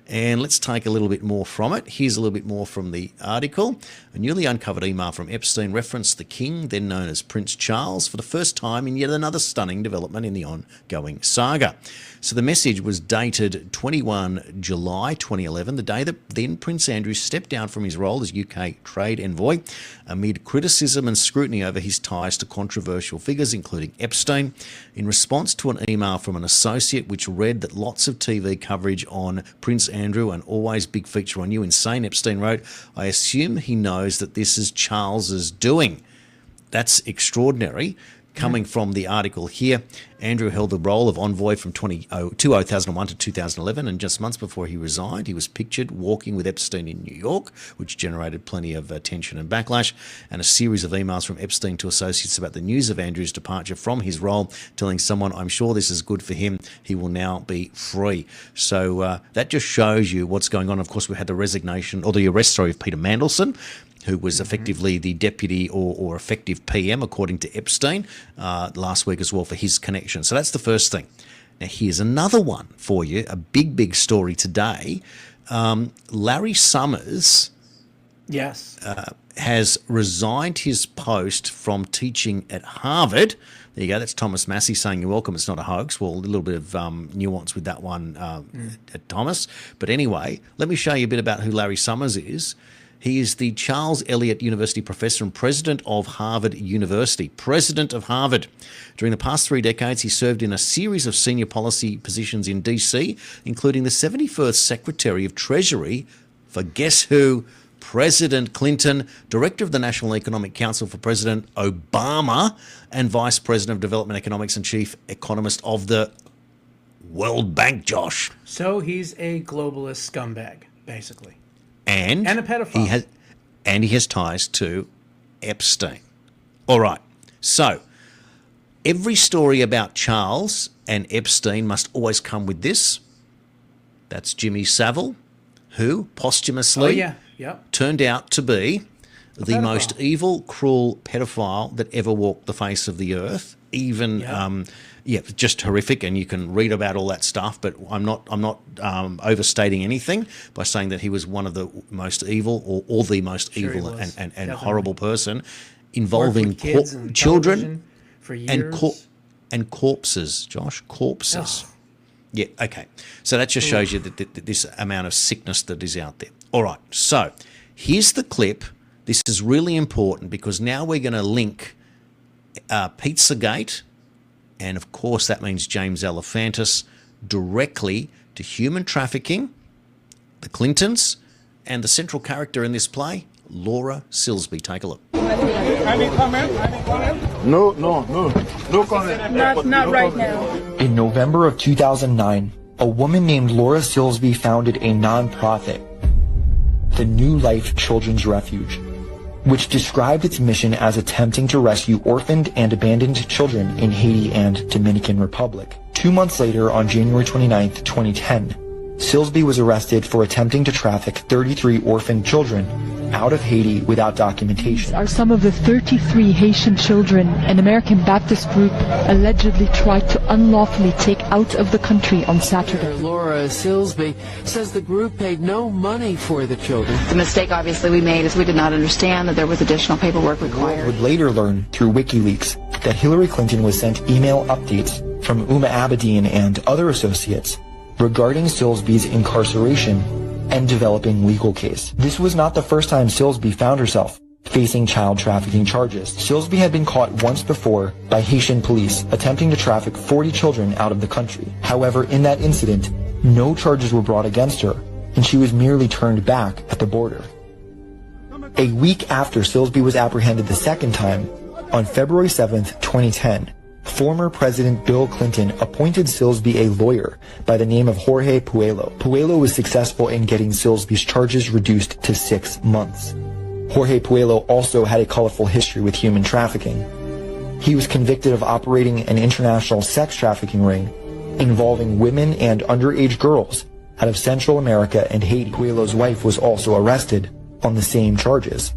And let's take a little bit more from it. Here's a little bit more from the article. A newly uncovered email from Epstein referenced the king, then known as Prince Charles, for the first time in yet another stunning development in the ongoing saga. So the message was dated 21 July 2011, the day that then Prince Andrew stepped down from his role as UK trade envoy amid criticism and scrutiny over his ties to controversial figures, including Epstein. In response to an email from an associate which read that lots of TV coverage on Prince Andrew and always big feature on you, insane, Epstein wrote, "I assume he knows that this is Charles's doing." That's extraordinary. Coming from the article here, Andrew held the role of envoy from 2001 to 2011, and just months before he resigned, he was pictured walking with Epstein in New York, which generated plenty of attention and backlash, and a series of emails from Epstein to associates about the news of Andrew's departure from his role, telling someone, "I'm sure this is good for him. He will now be free." So that just shows you what's going on. Of course, we had the resignation, or the arrest, of Peter Mandelson, who was effectively the deputy or effective PM, according to Epstein, last week as well, for his connection. So that's the first thing. Now, here's another one for you, a big story today. Larry Summers has resigned his post from teaching at Harvard. There you go. That's Thomas Massey saying, "You're welcome, it's not a hoax." Well, a little bit of nuance with that one, Thomas. But anyway, let me show you a bit about who Larry Summers is. He is the Charles Eliot University professor and president of Harvard University. President of Harvard. During the past 3 decades, he served in a series of senior policy positions in DC, including the 71st Secretary of Treasury for guess who? President Clinton, Director of the National Economic Council for President Obama, and Vice President of Development Economics and Chief Economist of the World Bank, Josh. So he's a globalist scumbag, basically. And a pedophile. He has ties to Epstein. All right. So every story about Charles and Epstein must always come with this. That's Jimmy Savile, who posthumously turned out to be the most evil, cruel pedophile that ever walked the face of the earth. Even just horrific, and you can read about all that stuff. But I'm not overstating anything by saying that he was one of the most evil, or the most evil and horrible person, involving children for years. and corpses. Josh, corpses. Oh. Yeah. Okay. So that just shows you that this amount of sickness that is out there. All right. So here's the clip. This is really important because now we're going to link Pizzagate, and of course that means James Alefantis, directly to human trafficking, the Clintons, and the central character in this play, Laura Silsby. Take a look. Any comment? No comment. Not right now. In November of 2009, a woman named Laura Silsby founded a non-profit, the New Life Children's Refuge. which described its mission as attempting to rescue orphaned and abandoned children in Haiti and Dominican Republic. 2 months later, on January 29, 2010, Silsby was arrested for attempting to traffic 33 orphaned children out of Haiti without documentation. Are some of the 33 Haitian children an American Baptist group allegedly tried to unlawfully take out of the country on Saturday. Laura Silsby says the group paid no money for the children. The mistake obviously we made is we did not understand that there was additional paperwork required. Laura would later learn through WikiLeaks that Hillary Clinton was sent email updates from Uma Abedin and other associates regarding Silsby's incarceration and developing legal case. This was not the first time Silsby found herself facing child trafficking charges. Silsby had been caught once before by Haitian police attempting to traffic 40 children out of the country. However, in that incident, no charges were brought against her, and she was merely turned back at the border. A week after Silsby was apprehended the second time, on February 7th, 2010, former President Bill Clinton appointed Silsby a lawyer by the name of Jorge Puello. Puello was successful in getting Silsby's charges reduced to 6 months. Jorge Puello also had a colorful history with human trafficking. He was convicted of operating an international sex trafficking ring involving women and underage girls out of Central America and Haiti. Puello's wife was also arrested on the same charges.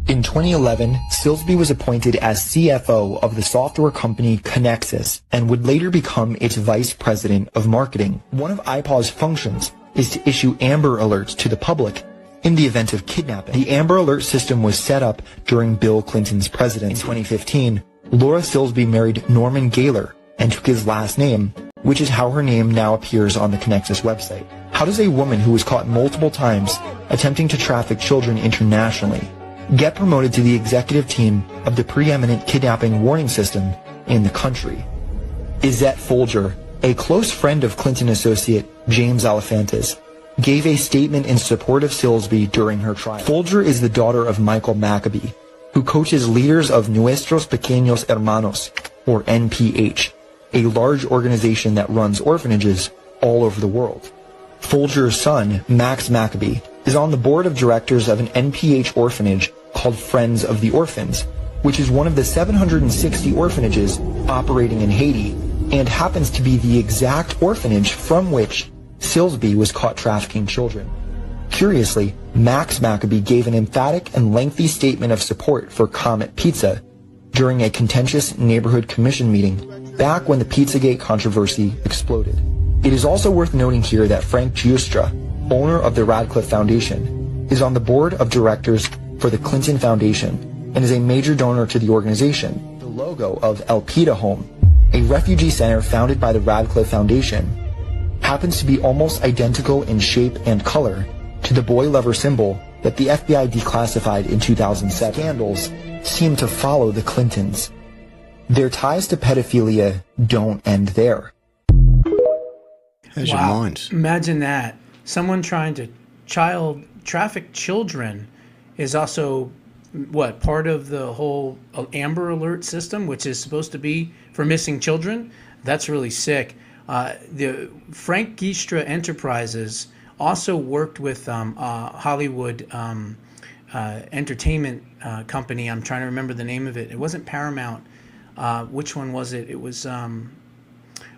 In 2011, Silsby was appointed as CFO of the software company Connexus and would later become its vice president of marketing. One of IPAW's functions is to issue Amber Alerts to the public in the event of kidnapping. The Amber Alert system was set up during Bill Clinton's presidency. In 2015, Laura Silsby married Norman Gaylor and took his last name, which is how her name now appears on the Connexus website. How does a woman who was caught multiple times attempting to traffic children internationally get promoted to the executive team of the preeminent kidnapping warning system in the country? Izette Folger, a close friend of Clinton associate James Alefantis, gave a statement in support of Silsby during her trial. Folger is the daughter of Michael Maccabee, who coaches leaders of Nuestros Pequeños Hermanos, or NPH, a large organization that runs orphanages all over the world. Folger's son, Max Maccabee, is on the board of directors of an NPH orphanage called Friends of the Orphans, which is one of the 760 orphanages operating in Haiti and happens to be the exact orphanage from which Silsby was caught trafficking children. Curiously, Max Maccabee gave an emphatic and lengthy statement of support for Comet Pizza during a contentious neighborhood commission meeting back when the Pizzagate controversy exploded. It is also worth noting here that Frank Giustra, owner of the Radcliffe Foundation, is on the board of directors for the Clinton Foundation and is a major donor to the organization. The logo of El Pita Home, a refugee center founded by the Radcliffe Foundation, happens to be almost identical in shape and color to the boy lover symbol that the FBI declassified in 2007. Scandals seem to follow the Clintons. Their ties to pedophilia don't end there. How's your mind? Imagine that. Someone trying to child traffic children is also, what, part of the whole Amber Alert system, which is supposed to be for missing children? That's really sick. The Frank Giustra Enterprises also worked with Hollywood entertainment company. I'm trying to remember the name of it. It wasn't Paramount. Which one was it? It was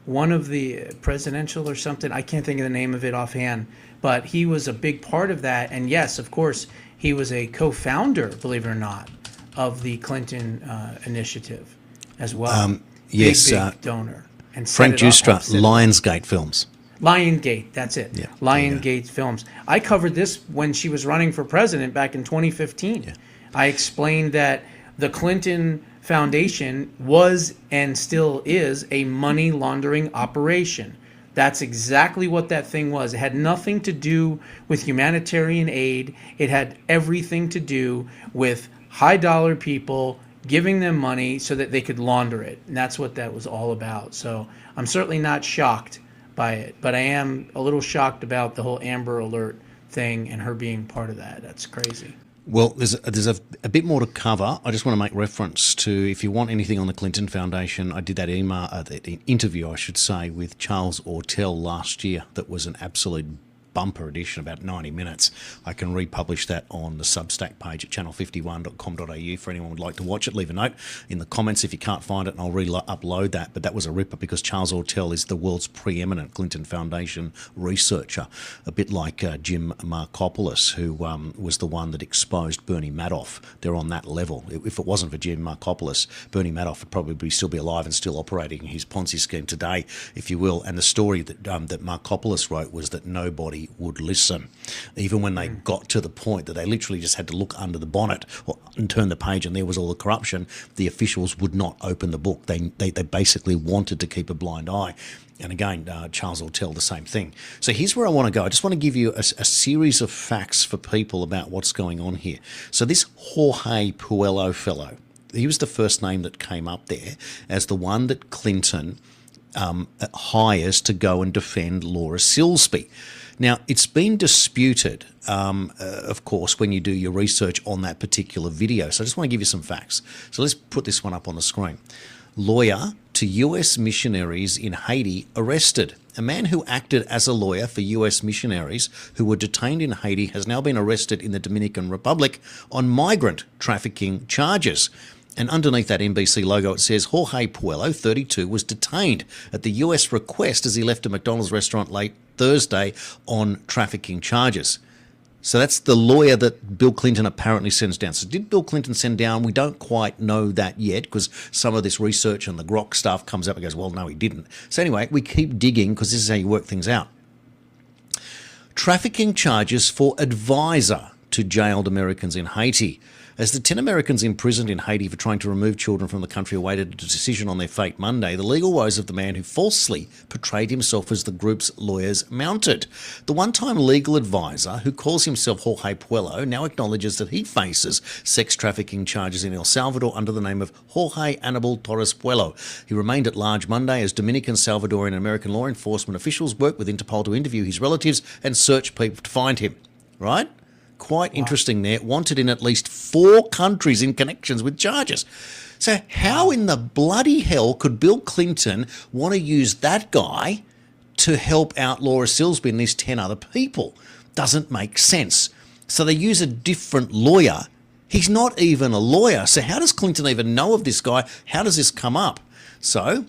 one of the presidential or something. I can't think of the name of it offhand. But he was a big part of that. And yes, of course, he was a co-founder, believe it or not, of the Clinton initiative as well. Yes. Big donor. And Frank Giustra, Lionsgate Films. Lionsgate, that's it. Yeah, Lionsgate Films. I covered this when she was running for president back in 2015. Yeah. I explained that the Clinton Foundation was and still is a money laundering operation. That's exactly what that thing was. It had nothing to do with humanitarian aid. It had everything to do with high dollar people giving them money so that they could launder it. And that's what that was all about. So I'm certainly not shocked by it, but I am a little shocked about the whole Amber Alert thing and her being part of that. That's crazy. Well, there's a bit more to cover. I just want to make reference to, if you want anything on the Clinton Foundation, I did that interview, I should say, with Charles Ortel last year. That was an absolute bumper edition, about 90 minutes. I can republish that on the Substack page at channel51.com.au for anyone who would like to watch it. Leave a note in the comments if you can't find it, and I'll re-upload that. But that was a ripper because Charles Ortel is the world's preeminent Clinton Foundation researcher, a bit like Jim Markopoulos, who was the one that exposed Bernie Madoff. They're on that level. If it wasn't for Jim Markopoulos, Bernie Madoff would probably still be alive and still operating his Ponzi scheme today, if you will. And the story that that Markopoulos wrote was that nobody would listen, even when they got to the point that they literally just had to look under the bonnet and turn the page, and there was all the corruption. The officials would not open the book. They basically wanted to keep a blind eye. And again, Charles Ortel, the same thing. So here's where I want to go. I just want to give you a series of facts for people about what's going on here. So this Jorge Puello fellow, he was the first name that came up there as the one that Clinton hires to go and defend Laura Silsby. Now, it's been disputed, of course, when you do your research on that particular video. So I just want to give you some facts. So let's put this one up on the screen. Lawyer to US missionaries in Haiti arrested. A man who acted as a lawyer for US missionaries who were detained in Haiti has now been arrested in the Dominican Republic on migrant trafficking charges. And underneath that NBC logo, it says Jorge Puello, 32, was detained at the US request as he left a McDonald's restaurant late Thursday on trafficking charges. So that's the lawyer that Bill Clinton apparently sends down. So did Bill Clinton send down? We don't quite know that yet because some of this research and the grok stuff comes up and goes, well, no, he didn't. So anyway, we keep digging because this is how you work things out. Trafficking charges for advisor to jailed Americans in Haiti. As the 10 Americans imprisoned in Haiti for trying to remove children from the country awaited a decision on their fate Monday, the legal woes of the man who falsely portrayed himself as the group's lawyers mounted. The one-time legal advisor, who calls himself Jorge Puello, now acknowledges that he faces sex trafficking charges in El Salvador under the name of Jorge Anibal Torres Puello. He remained at large Monday as Dominican, Salvadorian and American law enforcement officials worked with Interpol to interview his relatives and search people to find him. Right? Quite interesting there. Wanted in at least 4 countries in connections with charges. So how in the bloody hell could Bill Clinton want to use that guy to help out Laura Silsby and these 10 other people? Doesn't make sense. So they use a different lawyer. He's not even a lawyer. So how does Clinton even know of this guy? How does this come up? So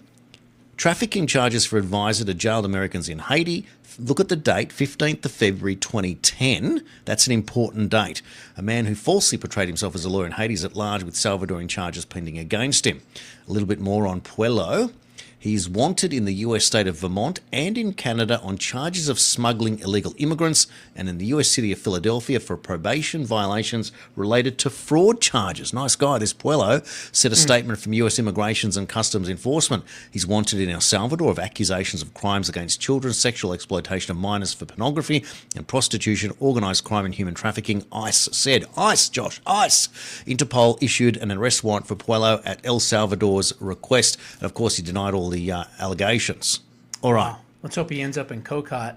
trafficking charges for advisor to jailed Americans in Haiti. Look at the date, 15th of February 2010. That's an important date. A man who falsely portrayed himself as a lawyer in Haiti is at large with Salvadoran charges pending against him. A little bit more on Puello. He's wanted in the US state of Vermont and in Canada on charges of smuggling illegal immigrants and in the US city of Philadelphia for probation violations related to fraud charges. Nice guy, this Puello, said a statement from US Immigrations and Customs Enforcement. He's wanted in El Salvador of accusations of crimes against children, sexual exploitation of minors for pornography and prostitution, organised crime and human trafficking, ICE said. ICE, Josh, ICE! Interpol issued an arrest warrant for Puello at El Salvador's request. And of course, he denied all the allegations. All right. Wow. Let's hope he ends up in COCOT.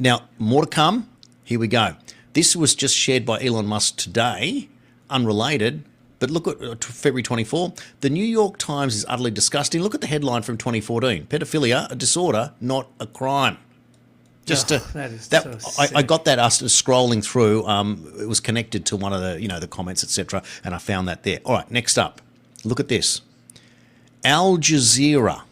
Now, more to come. Here we go. This was just shared by Elon Musk today, unrelated, but look at February 24. The New York Times is utterly disgusting. Look at the headline from 2014. Pedophilia, a disorder, not a crime. Just I got that us scrolling through. It was connected to one of the comments, etc., and I found that there. All right, next up. Look at this. Al Jazeera.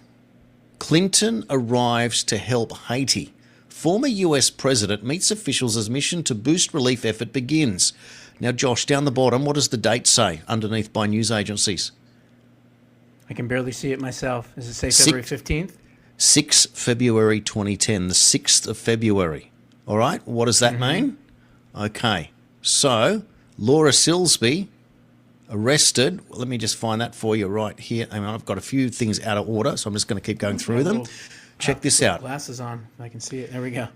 Clinton arrives to help Haiti. Former US president meets officials as mission to boost relief effort begins. Now, Josh, down the bottom, what does the date say underneath by news agencies? I can barely see it myself. Does it say February 15th? 6 February 2010, the 6th of February. All right, what does that mean? Okay, so Laura Silsby arrested. Let me just find that for you right here. I mean, I've got a few things out of order, so I'm just going to keep going through them. Check this out. Glasses on, if I can see it. There we go.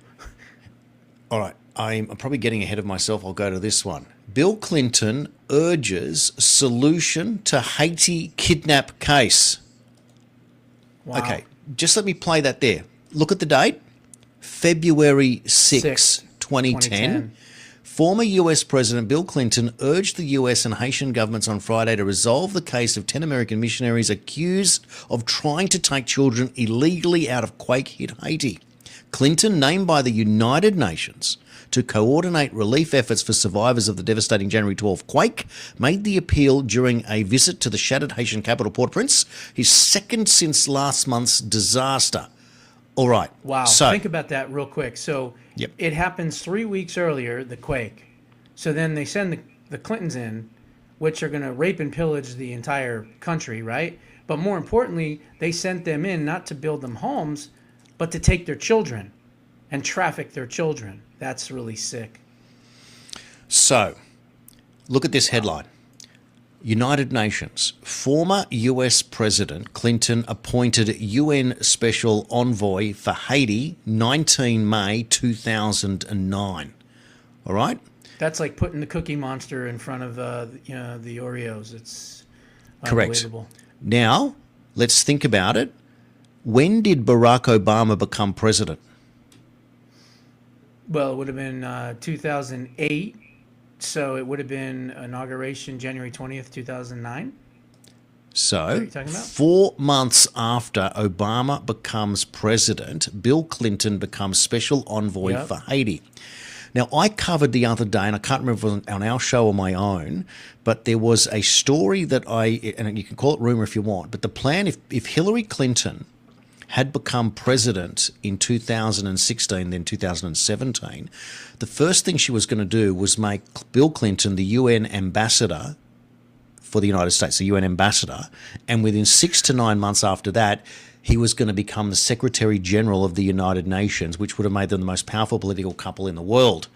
All right, I'm probably getting ahead of myself. I'll go to this one. Bill Clinton urges solution to Haiti kidnap case. Wow. Okay, just let me play that there. Look at the date. February 6, 2010. Former US President Bill Clinton urged the US and Haitian governments on Friday to resolve the case of 10 American missionaries accused of trying to take children illegally out of quake-hit Haiti. Clinton, named by the United Nations to coordinate relief efforts for survivors of the devastating January 12 quake, made the appeal during a visit to the shattered Haitian capital, Port-au-Prince, his second since last month's disaster. All right. Wow. So, think about that real quick. So it happens 3 weeks earlier, the quake. So then they send the Clintons in, which are going to rape and pillage the entire country, right? But more importantly, they sent them in not to build them homes, but to take their children and traffic their children. That's really sick. So, look at this headline. United Nations. Former US President Clinton appointed UN Special Envoy for Haiti, 19 May 2009. All right? That's like putting the Cookie Monster in front of the Oreos. It's correct. Unbelievable. Now, let's think about it. When did Barack Obama become president? Well, it would have been 2008. So it would have been inauguration January 20th, 2009. So, talking about? 4 months after Obama becomes president, Bill Clinton becomes special envoy for Haiti. Now, I covered the other day, and I can't remember if it was on our show or my own, but there was a story that and you can call it rumor if you want, but the plan, if Hillary Clinton had become president in 2016, then 2017, the first thing she was going to do was make Bill Clinton the UN ambassador for the United States, the UN ambassador, and within 6 to 9 months after that, he was going to become the Secretary General of the United Nations, which would have made them the most powerful political couple in the world.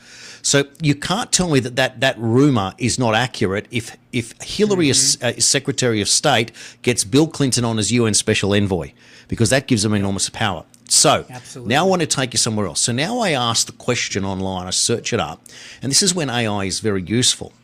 So you can't tell me that rumor is not accurate if Hillary, as Secretary of State, gets Bill Clinton on as UN Special Envoy, because that gives them enormous power. So now I want to take you somewhere else. So now I ask the question online, I search it up, and this is when AI is very useful.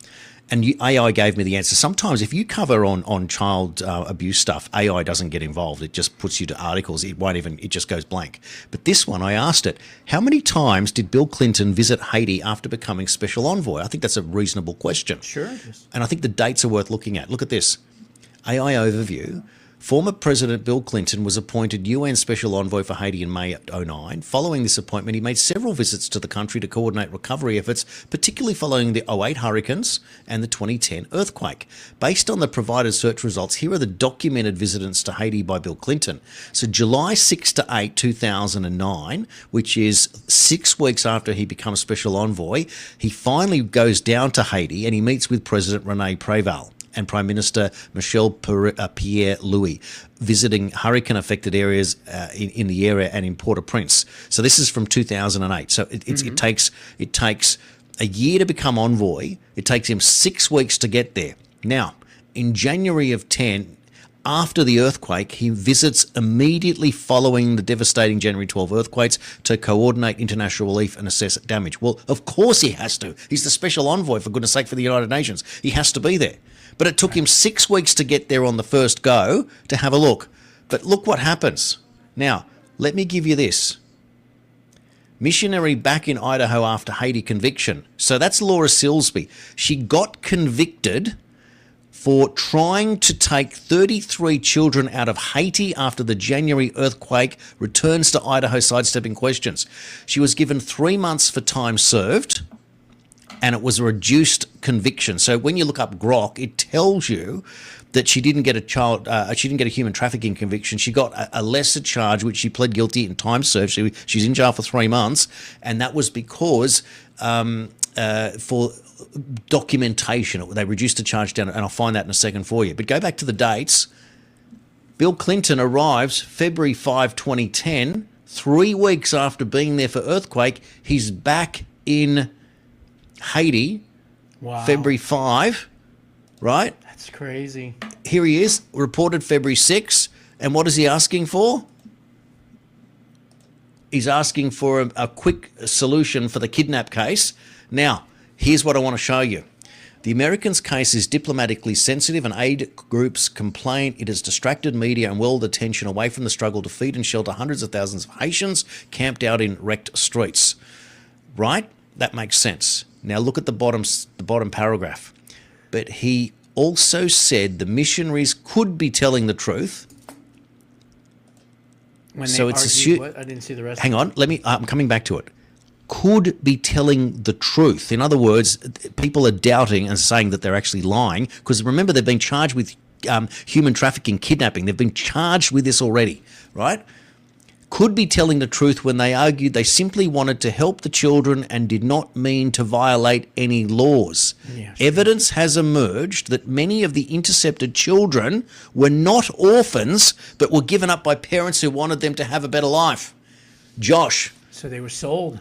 And AI gave me the answer. Sometimes if you cover on child abuse stuff, AI doesn't get involved. It just puts you to articles. It just goes blank. But this one, I asked it, how many times did Bill Clinton visit Haiti after becoming special envoy? I think that's a reasonable question. Sure. And I think the dates are worth looking at. Look at this. AI overview. Former President Bill Clinton was appointed UN Special Envoy for Haiti in May 2009. Following this appointment, he made several visits to the country to coordinate recovery efforts, particularly following the 2008 hurricanes and the 2010 earthquake. Based on the provided search results, here are the documented visits to Haiti by Bill Clinton. So July 6 to 8, 2009, which is 6 weeks after he becomes Special Envoy, he finally goes down to Haiti and he meets with President Rene Préval and Prime Minister Michel Pierre-Louis, visiting hurricane-affected areas in the area and in Port-au-Prince. So this is from 2008. So it takes a year to become envoy. It takes him 6 weeks to get there. Now, in January of 10, after the earthquake, he visits immediately following the devastating January 12 earthquakes to coordinate international relief and assess damage. Well, of course he has to. He's the special envoy, for goodness sake, for the United Nations. He has to be there. But it took him 6 weeks to get there on the first go to have a look. But look what happens. Now, let me give you this. Missionary back in Idaho after Haiti conviction. So that's Laura Silsby. She got convicted for trying to take 33 children out of Haiti after the January earthquake, returns to Idaho sidestepping questions. She was given 3 months for time served, and it was a reduced conviction. So when you look up Grok, it tells you that she didn't get a human trafficking conviction. She got a lesser charge, which she pled guilty in time served. She's in jail for 3 months, and that was because for documentation, they reduced the charge down, and I'll find that in a second for you. But go back to the dates. Bill Clinton arrives February 5, 2010, 3 weeks after being there for earthquake. He's back in Haiti, February 5, right? That's crazy. Here he is, reported February 6, and what is he asking for? He's asking for a quick solution for the kidnap case. Now, here's what I want to show you. The Americans' case is diplomatically sensitive, and aid groups complain it has distracted media and whirled attention away from the struggle to feed and shelter hundreds of thousands of Haitians camped out in wrecked streets. Right? That makes sense. Now look at the bottom paragraph. But he also said the missionaries could be telling the truth. When So they it's argued, what? I didn't see the rest. Hang on, I'm coming back to it. Could be telling the truth. In other words, people are doubting and saying that they're actually lying because remember they've been charged with human trafficking, kidnapping. They've been charged with this already, right? Could be telling the truth when they argued they simply wanted to help the children and did not mean to violate any laws. Yeah, sure. Evidence has emerged that many of the intercepted children were not orphans but were given up by parents who wanted them to have a better life. Josh. So they were sold.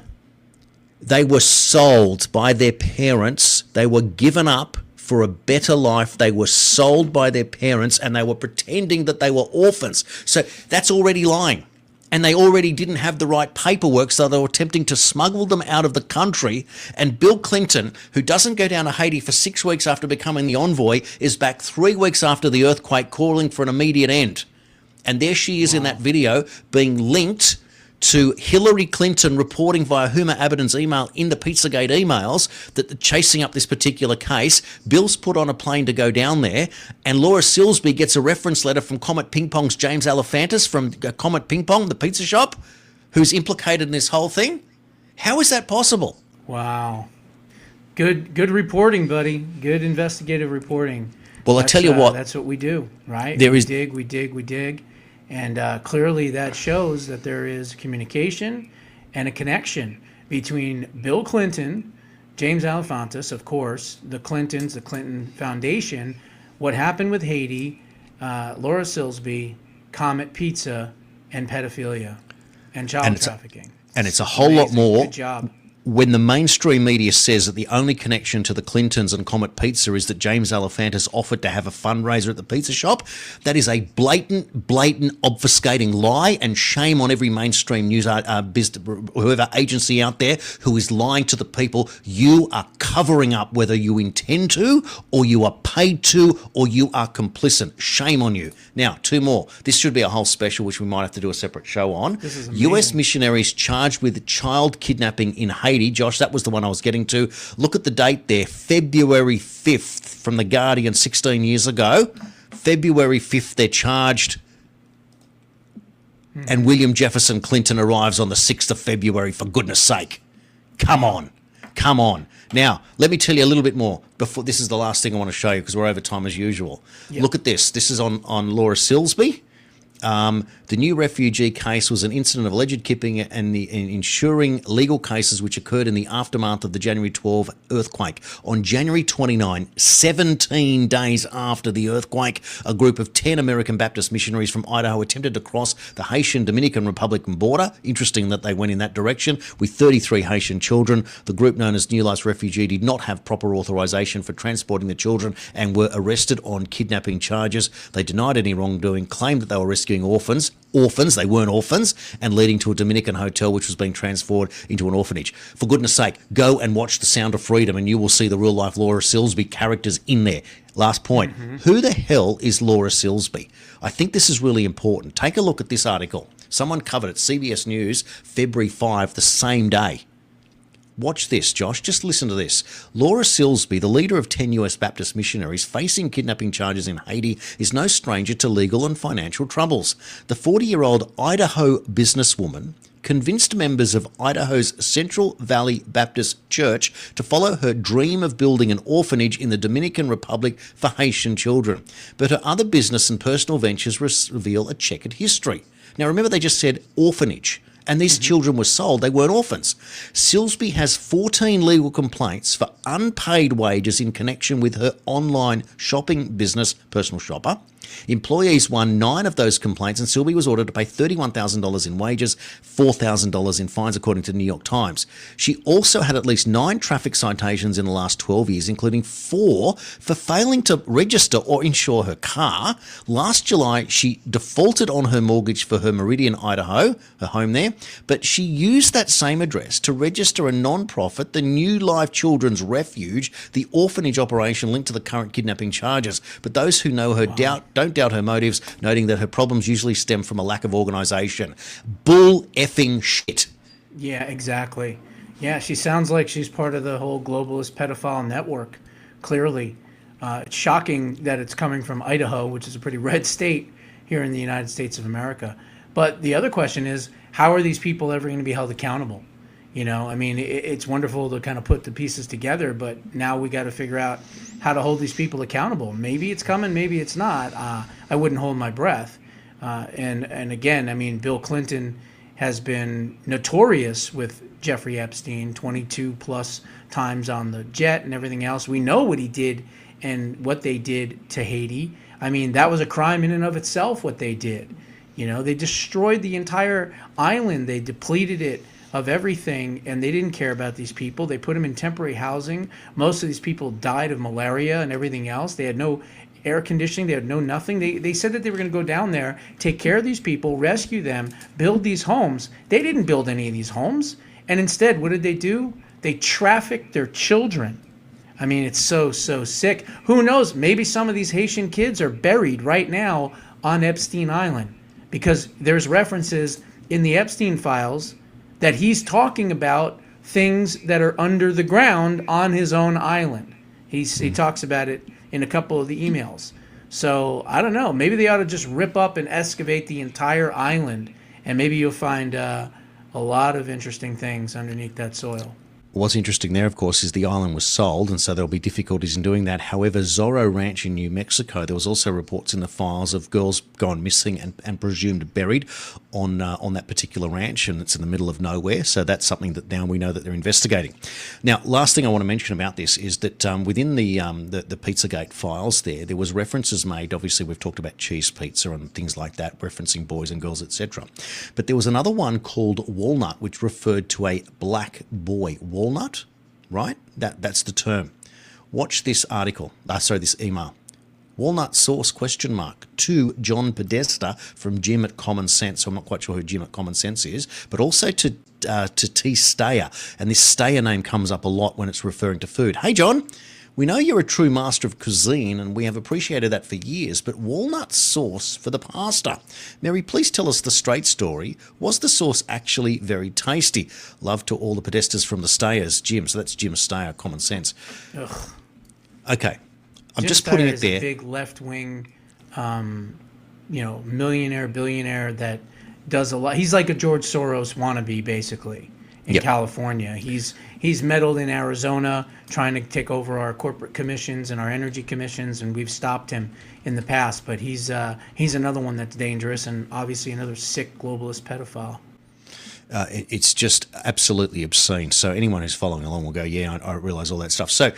They were sold by their parents. They were given up for a better life. They were sold by their parents and they were pretending that they were orphans. So that's already lying. And they already didn't have the right paperwork, so they were attempting to smuggle them out of the country. And Bill Clinton, who doesn't go down to Haiti for 6 weeks after becoming the envoy, is back 3 weeks after the earthquake calling for an immediate end. And there she is in that video being linked to Hillary Clinton reporting via Huma Abedin's email in the Pizzagate emails that they're chasing up this particular case. Bill's put on a plane to go down there, and Laura Silsby gets a reference letter from Comet Ping Pong's James Alefantis from Comet Ping Pong, the pizza shop, who's implicated in this whole thing. How is that possible? Wow. Good reporting, buddy. Good investigative reporting. Well, I tell you what. That's what we do, right? We dig. And clearly that shows that there is communication and a connection between Bill Clinton, James Alefantis, of course, the Clintons, the Clinton Foundation, what happened with Haiti, Laura Silsby, Comet Pizza, and pedophilia and child trafficking. And it's a whole lot more. Good job. When the mainstream media says that the only connection to the Clintons and Comet Pizza is that James Alefantis offered to have a fundraiser at the pizza shop, that is a blatant obfuscating lie, and shame on every mainstream news whoever agency out there who is lying to the people. You are covering up whether you intend to or you are paid to or you are complicit. Shame on you. Now, two more. This should be a whole special, which we might have to do a separate show on. This is amazing. US missionaries charged with child kidnapping in Haiti. Josh, that was the one I was getting to. Look at the date there, February 5th from The Guardian 16 years ago. February 5th, they're charged. And William Jefferson Clinton arrives on the 6th of February, for goodness sake. Come on. Now, let me tell you a little bit more. Before this is the last thing I want to show you because we're over time as usual. Yep. Look at this. This is on Laura Silsby. The new refugee case was an incident of alleged kidnapping and the ensuing legal cases which occurred in the aftermath of the January 12 earthquake. On January 29, 17 days after the earthquake, a group of 10 American Baptist missionaries from Idaho attempted to cross the Haitian-Dominican Republican border. Interesting that they went in that direction with 33 Haitian children. The group known as New Life's Refugee did not have proper authorization for transporting the children and were arrested on kidnapping charges. They denied any wrongdoing, claimed that they were rescuing orphans, they weren't orphans, and leading to a Dominican hotel which was being transformed into an orphanage. For goodness sake, go and watch The Sound of Freedom and you will see the real-life Laura Silsby characters in there. Last point, Who the hell is Laura Silsby? I think this is really important. Take a look at this article. Someone covered it, CBS News, February 5, the same day. Watch this, Josh. Just listen to this. Laura Silsby, the leader of 10 US Baptist missionaries facing kidnapping charges in Haiti, is no stranger to legal and financial troubles. The 40-year-old Idaho businesswoman convinced members of Idaho's Central Valley Baptist Church to follow her dream of building an orphanage in the Dominican Republic for Haitian children. But her other business and personal ventures reveal a checkered history. Now, remember they just said orphanage. And these children were sold. They weren't orphans. Silsby has 14 legal complaints for unpaid wages in connection with her online shopping business, Personal Shopper. Employees won 9 of those complaints, and Silsby was ordered to pay $31,000 in wages, $4,000 in fines, according to the New York Times. She also had at least 9 traffic citations in the last 12 years, including 4 for failing to register or insure her car. Last July, she defaulted on her mortgage for her Meridian, Idaho, her home there, but she used that same address to register a non-profit, the New Life Children's Refuge, the orphanage operation linked to the current kidnapping charges. But those who know her don't doubt her motives, noting that her problems usually stem from a lack of organisation. Bull effing shit. Yeah, exactly. Yeah, she sounds like she's part of the whole globalist pedophile network, clearly. It's shocking that it's coming from Idaho, which is a pretty red state here in the United States of America. But the other question is, how are these people ever going to be held accountable? You know, I mean, it's wonderful to kind of put the pieces together, but now we got to figure out how to hold these people accountable. Maybe it's coming, maybe it's not. I wouldn't hold my breath. And again, I mean, Bill Clinton has been notorious with Jeffrey Epstein, 22 plus times on the jet and everything else. We know what he did and what they did to Haiti. I mean, that was a crime in and of itself, what they did. You know, they destroyed the entire island. They depleted it of everything, and they didn't care about these people. They put them in temporary housing. Most of these people died of malaria and everything else. They had no air conditioning. They had no nothing. They said that they were going to go down there, take care of these people, rescue them, build these homes. They didn't build any of these homes. And instead, what did they do? They trafficked their children. I mean, it's so sick. Who knows? Maybe some of these Haitian kids are buried right now on Epstein Island, because there's references in the Epstein files that he's talking about things that are under the ground on his own island. He talks about it in a couple of the emails. So I don't know. Maybe they ought to just rip up and excavate the entire island, and maybe you'll find a lot of interesting things underneath that soil. What's interesting there, of course, is the island was sold, and so there'll be difficulties in doing that. However, Zorro Ranch in New Mexico, there was also reports in the files of girls gone missing and presumed buried on that particular ranch, and it's in the middle of nowhere. So that's something that now we know that they're investigating. Now, last thing I want to mention about this is that within the Pizzagate files there was references made. Obviously, we've talked about cheese pizza and things like that, referencing boys and girls, etc. But there was another one called Walnut, which referred to a black boy. Walnut, right? That's the term. Watch this article. This email. Walnut source ? To John Podesta from Jim at Common Sense. So I'm not quite sure who Jim at Common Sense is, but also to T. Stayer. And this Stayer name comes up a lot when it's referring to food. Hey, John, we know you're a true master of cuisine, and we have appreciated that for years, but walnut sauce for the pasta. Mary, please tell us the straight story. Was the sauce actually very tasty? Love to all the Podestas from the Stayers. Jim, so that's Jim Stayer, Common Sense. Ugh. Okay. I'm Jim just putting Steyer it there. is a big left-wing, millionaire, billionaire that does a lot. He's like a George Soros wannabe, basically, in California. He's meddled in Arizona, trying to take over our corporate commissions and our energy commissions, and we've stopped him in the past. But he's another one that's dangerous, and obviously another sick globalist pedophile. It's just absolutely obscene. So anyone who's following along will go, yeah, I realise all that stuff. So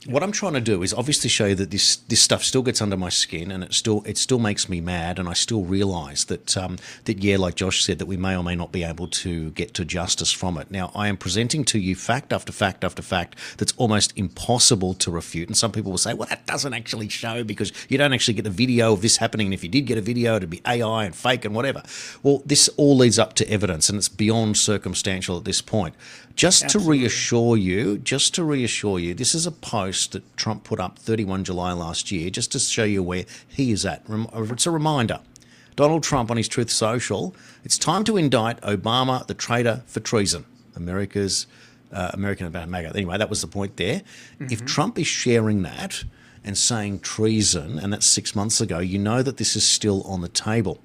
what I'm trying to do is obviously show you that this stuff still gets under my skin, and it still makes me mad, and I still realise that like Josh said, that we may or may not be able to get to justice from it. Now, I am presenting to you fact after fact after fact that's almost impossible to refute, and some people will say, well, that doesn't actually show because you don't actually get a video of this happening, and if you did get a video, it'd be AI and fake and whatever. Well, this all leads up to evidence, and it's beyond circumstantial at this point. Just to reassure you, this is a post that Trump put up 31 July last year, just to show you where he is at. It's a reminder. Donald Trump on his Truth Social, it's time to indict Obama, the traitor, for treason. American about MAGA. Anyway, that was the point there. Mm-hmm. If Trump is sharing that and saying treason, and that's 6 months ago, you know that this is still on the table.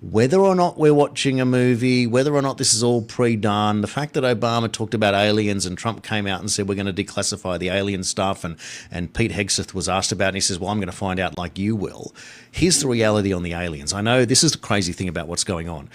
Whether or not we're watching a movie, whether or not this is all pre-done, the fact that Obama talked about aliens and Trump came out and said we're going to declassify the alien stuff, and Pete Hegseth was asked about it, and he says, well, I'm going to find out like you will. Here's the reality on the aliens. I know this is the crazy thing about what's going on.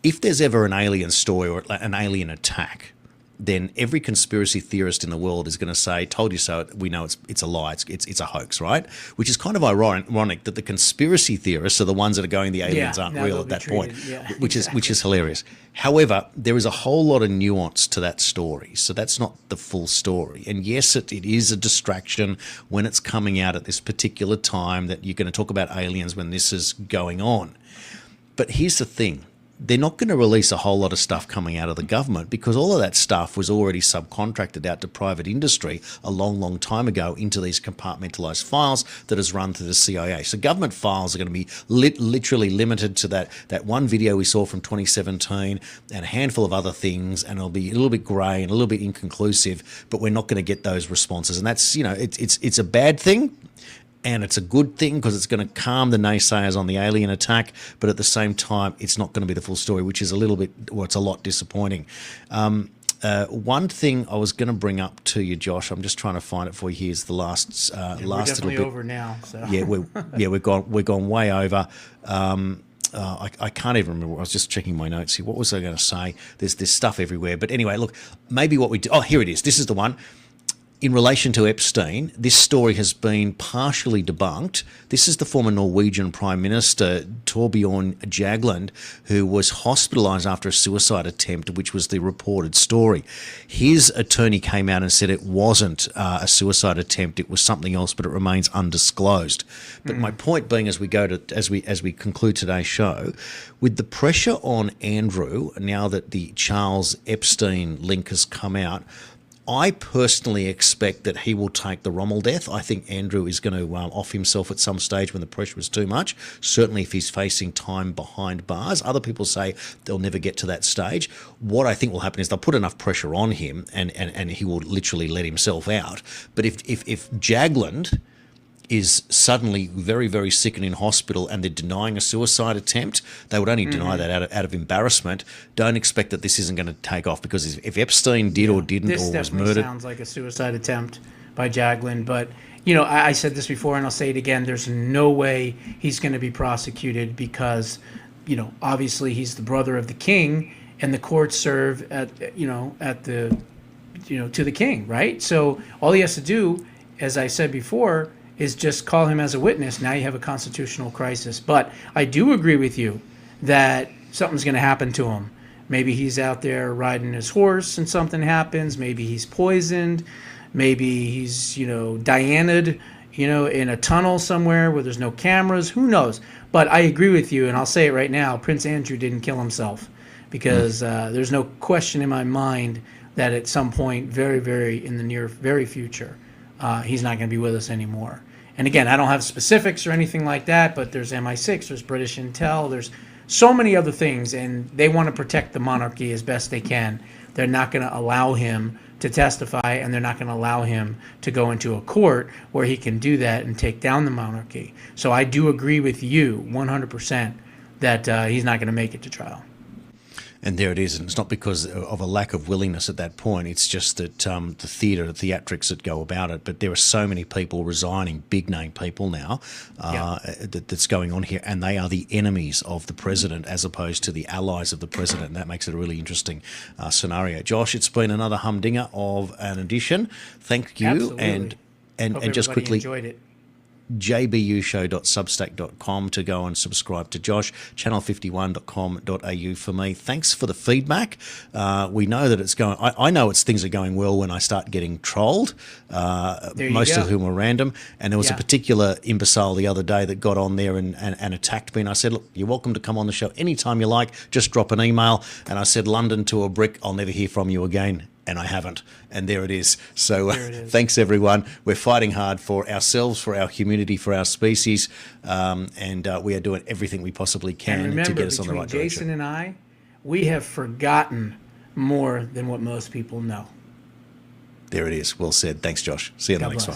If there's ever an alien story or an alien attack, then every conspiracy theorist in the world is going to say, told you so, we know it's a lie, it's a hoax, right? Which is kind of ironic that the conspiracy theorists are the ones that are going, the aliens aren't real at that point, which is hilarious. However, there is a whole lot of nuance to that story, so that's not the full story. And yes, it is a distraction when it's coming out at this particular time that you're going to talk about aliens when this is going on. But here's the thing. They're not going to release a whole lot of stuff coming out of the government because all of that stuff was already subcontracted out to private industry a long, long time ago into these compartmentalized files that is run through the CIA. So government files are going to be literally limited to that one video we saw from 2017 and a handful of other things, and it'll be a little bit grey and a little bit inconclusive, but we're not going to get those responses. And that's, it's a bad thing. And it's a good thing because it's going to calm the naysayers on the alien attack, but at the same time, it's not going to be the full story, which is it's a lot disappointing. One thing I was going to bring up to you, Josh, I'm just trying to find it for you. Here's the last we're last definitely little bit. over now. So. Yeah, we've gone way over. I can't even remember. I was just checking my notes here. What was I going to say? There's stuff everywhere. But anyway, look, maybe what we do. Oh, here it is. This is the one. In relation to Epstein, this story has been partially debunked. This is the former Norwegian Prime Minister, Torbjorn Jagland, who was hospitalised after a suicide attempt, which was the reported story. His attorney came out and said it wasn't a suicide attempt, it was something else, but it remains undisclosed. But my point being, as we conclude today's show, with the pressure on Andrew, now that the Charles Epstein link has come out, I personally expect that he will take the Rommel death. I think Andrew is going to off himself at some stage when the pressure is too much, certainly if he's facing time behind bars. Other people say they'll never get to that stage. What I think will happen is they'll put enough pressure on him and he will literally let himself out. But if Jagland is suddenly very, very sick and in hospital and they're denying a suicide attempt, they would only deny that out of embarrassment. Don't expect that this isn't going to take off, because if Epstein did or didn't or was murdered... This sounds like a suicide attempt by Jagland, but, you know, I said this before and I'll say it again, there's no way he's going to be prosecuted because, you know, obviously he's the brother of the king and the courts serve to the king, right? So all he has to do, as I said before, is just call him as a witness. Now you have a constitutional crisis. But I do agree with you that something's going to happen to him. Maybe he's out there riding his horse and something happens. Maybe he's poisoned. Maybe he's, Diana'd, in a tunnel somewhere where there's no cameras. Who knows? But I agree with you, and I'll say it right now. Prince Andrew didn't kill himself, because there's no question in my mind that at some point, very, very in the very future, he's not going to be with us anymore. And again, I don't have specifics or anything like that, but there's MI6, there's British Intel, there's so many other things, and they want to protect the monarchy as best they can. They're not going to allow him to testify, and they're not going to allow him to go into a court where he can do that and take down the monarchy. So I do agree with you 100% that he's not going to make it to trial. And there it is, and it's not because of a lack of willingness at that point. It's just that the theatrics that go about it. But there are so many people resigning, big-name people now, that's going on here, and they are the enemies of the president as opposed to the allies of the president, and that makes it a really interesting scenario. Josh, it's been another humdinger of an edition. Thank you. Absolutely. And just quickly, enjoyed it. jbushow.substack.com to go and subscribe to Josh, channel51.com.au for me. Thanks for the feedback. We know that it's going... I know things are going well when I start getting trolled, most of whom are random. And there was a particular imbecile the other day that got on there and attacked me. And I said, look, you're welcome to come on the show anytime you like. Just drop an email. And I said, London to a brick, I'll never hear from you again. And I haven't. And there it is. So thanks, everyone. We're fighting hard for ourselves, for our community, for our species, and we are doing everything we possibly can and remember, to get us on the right direction. Jason and I, we have forgotten more than what most people know. There it is. Well said. Thanks, Josh. See you on the next one.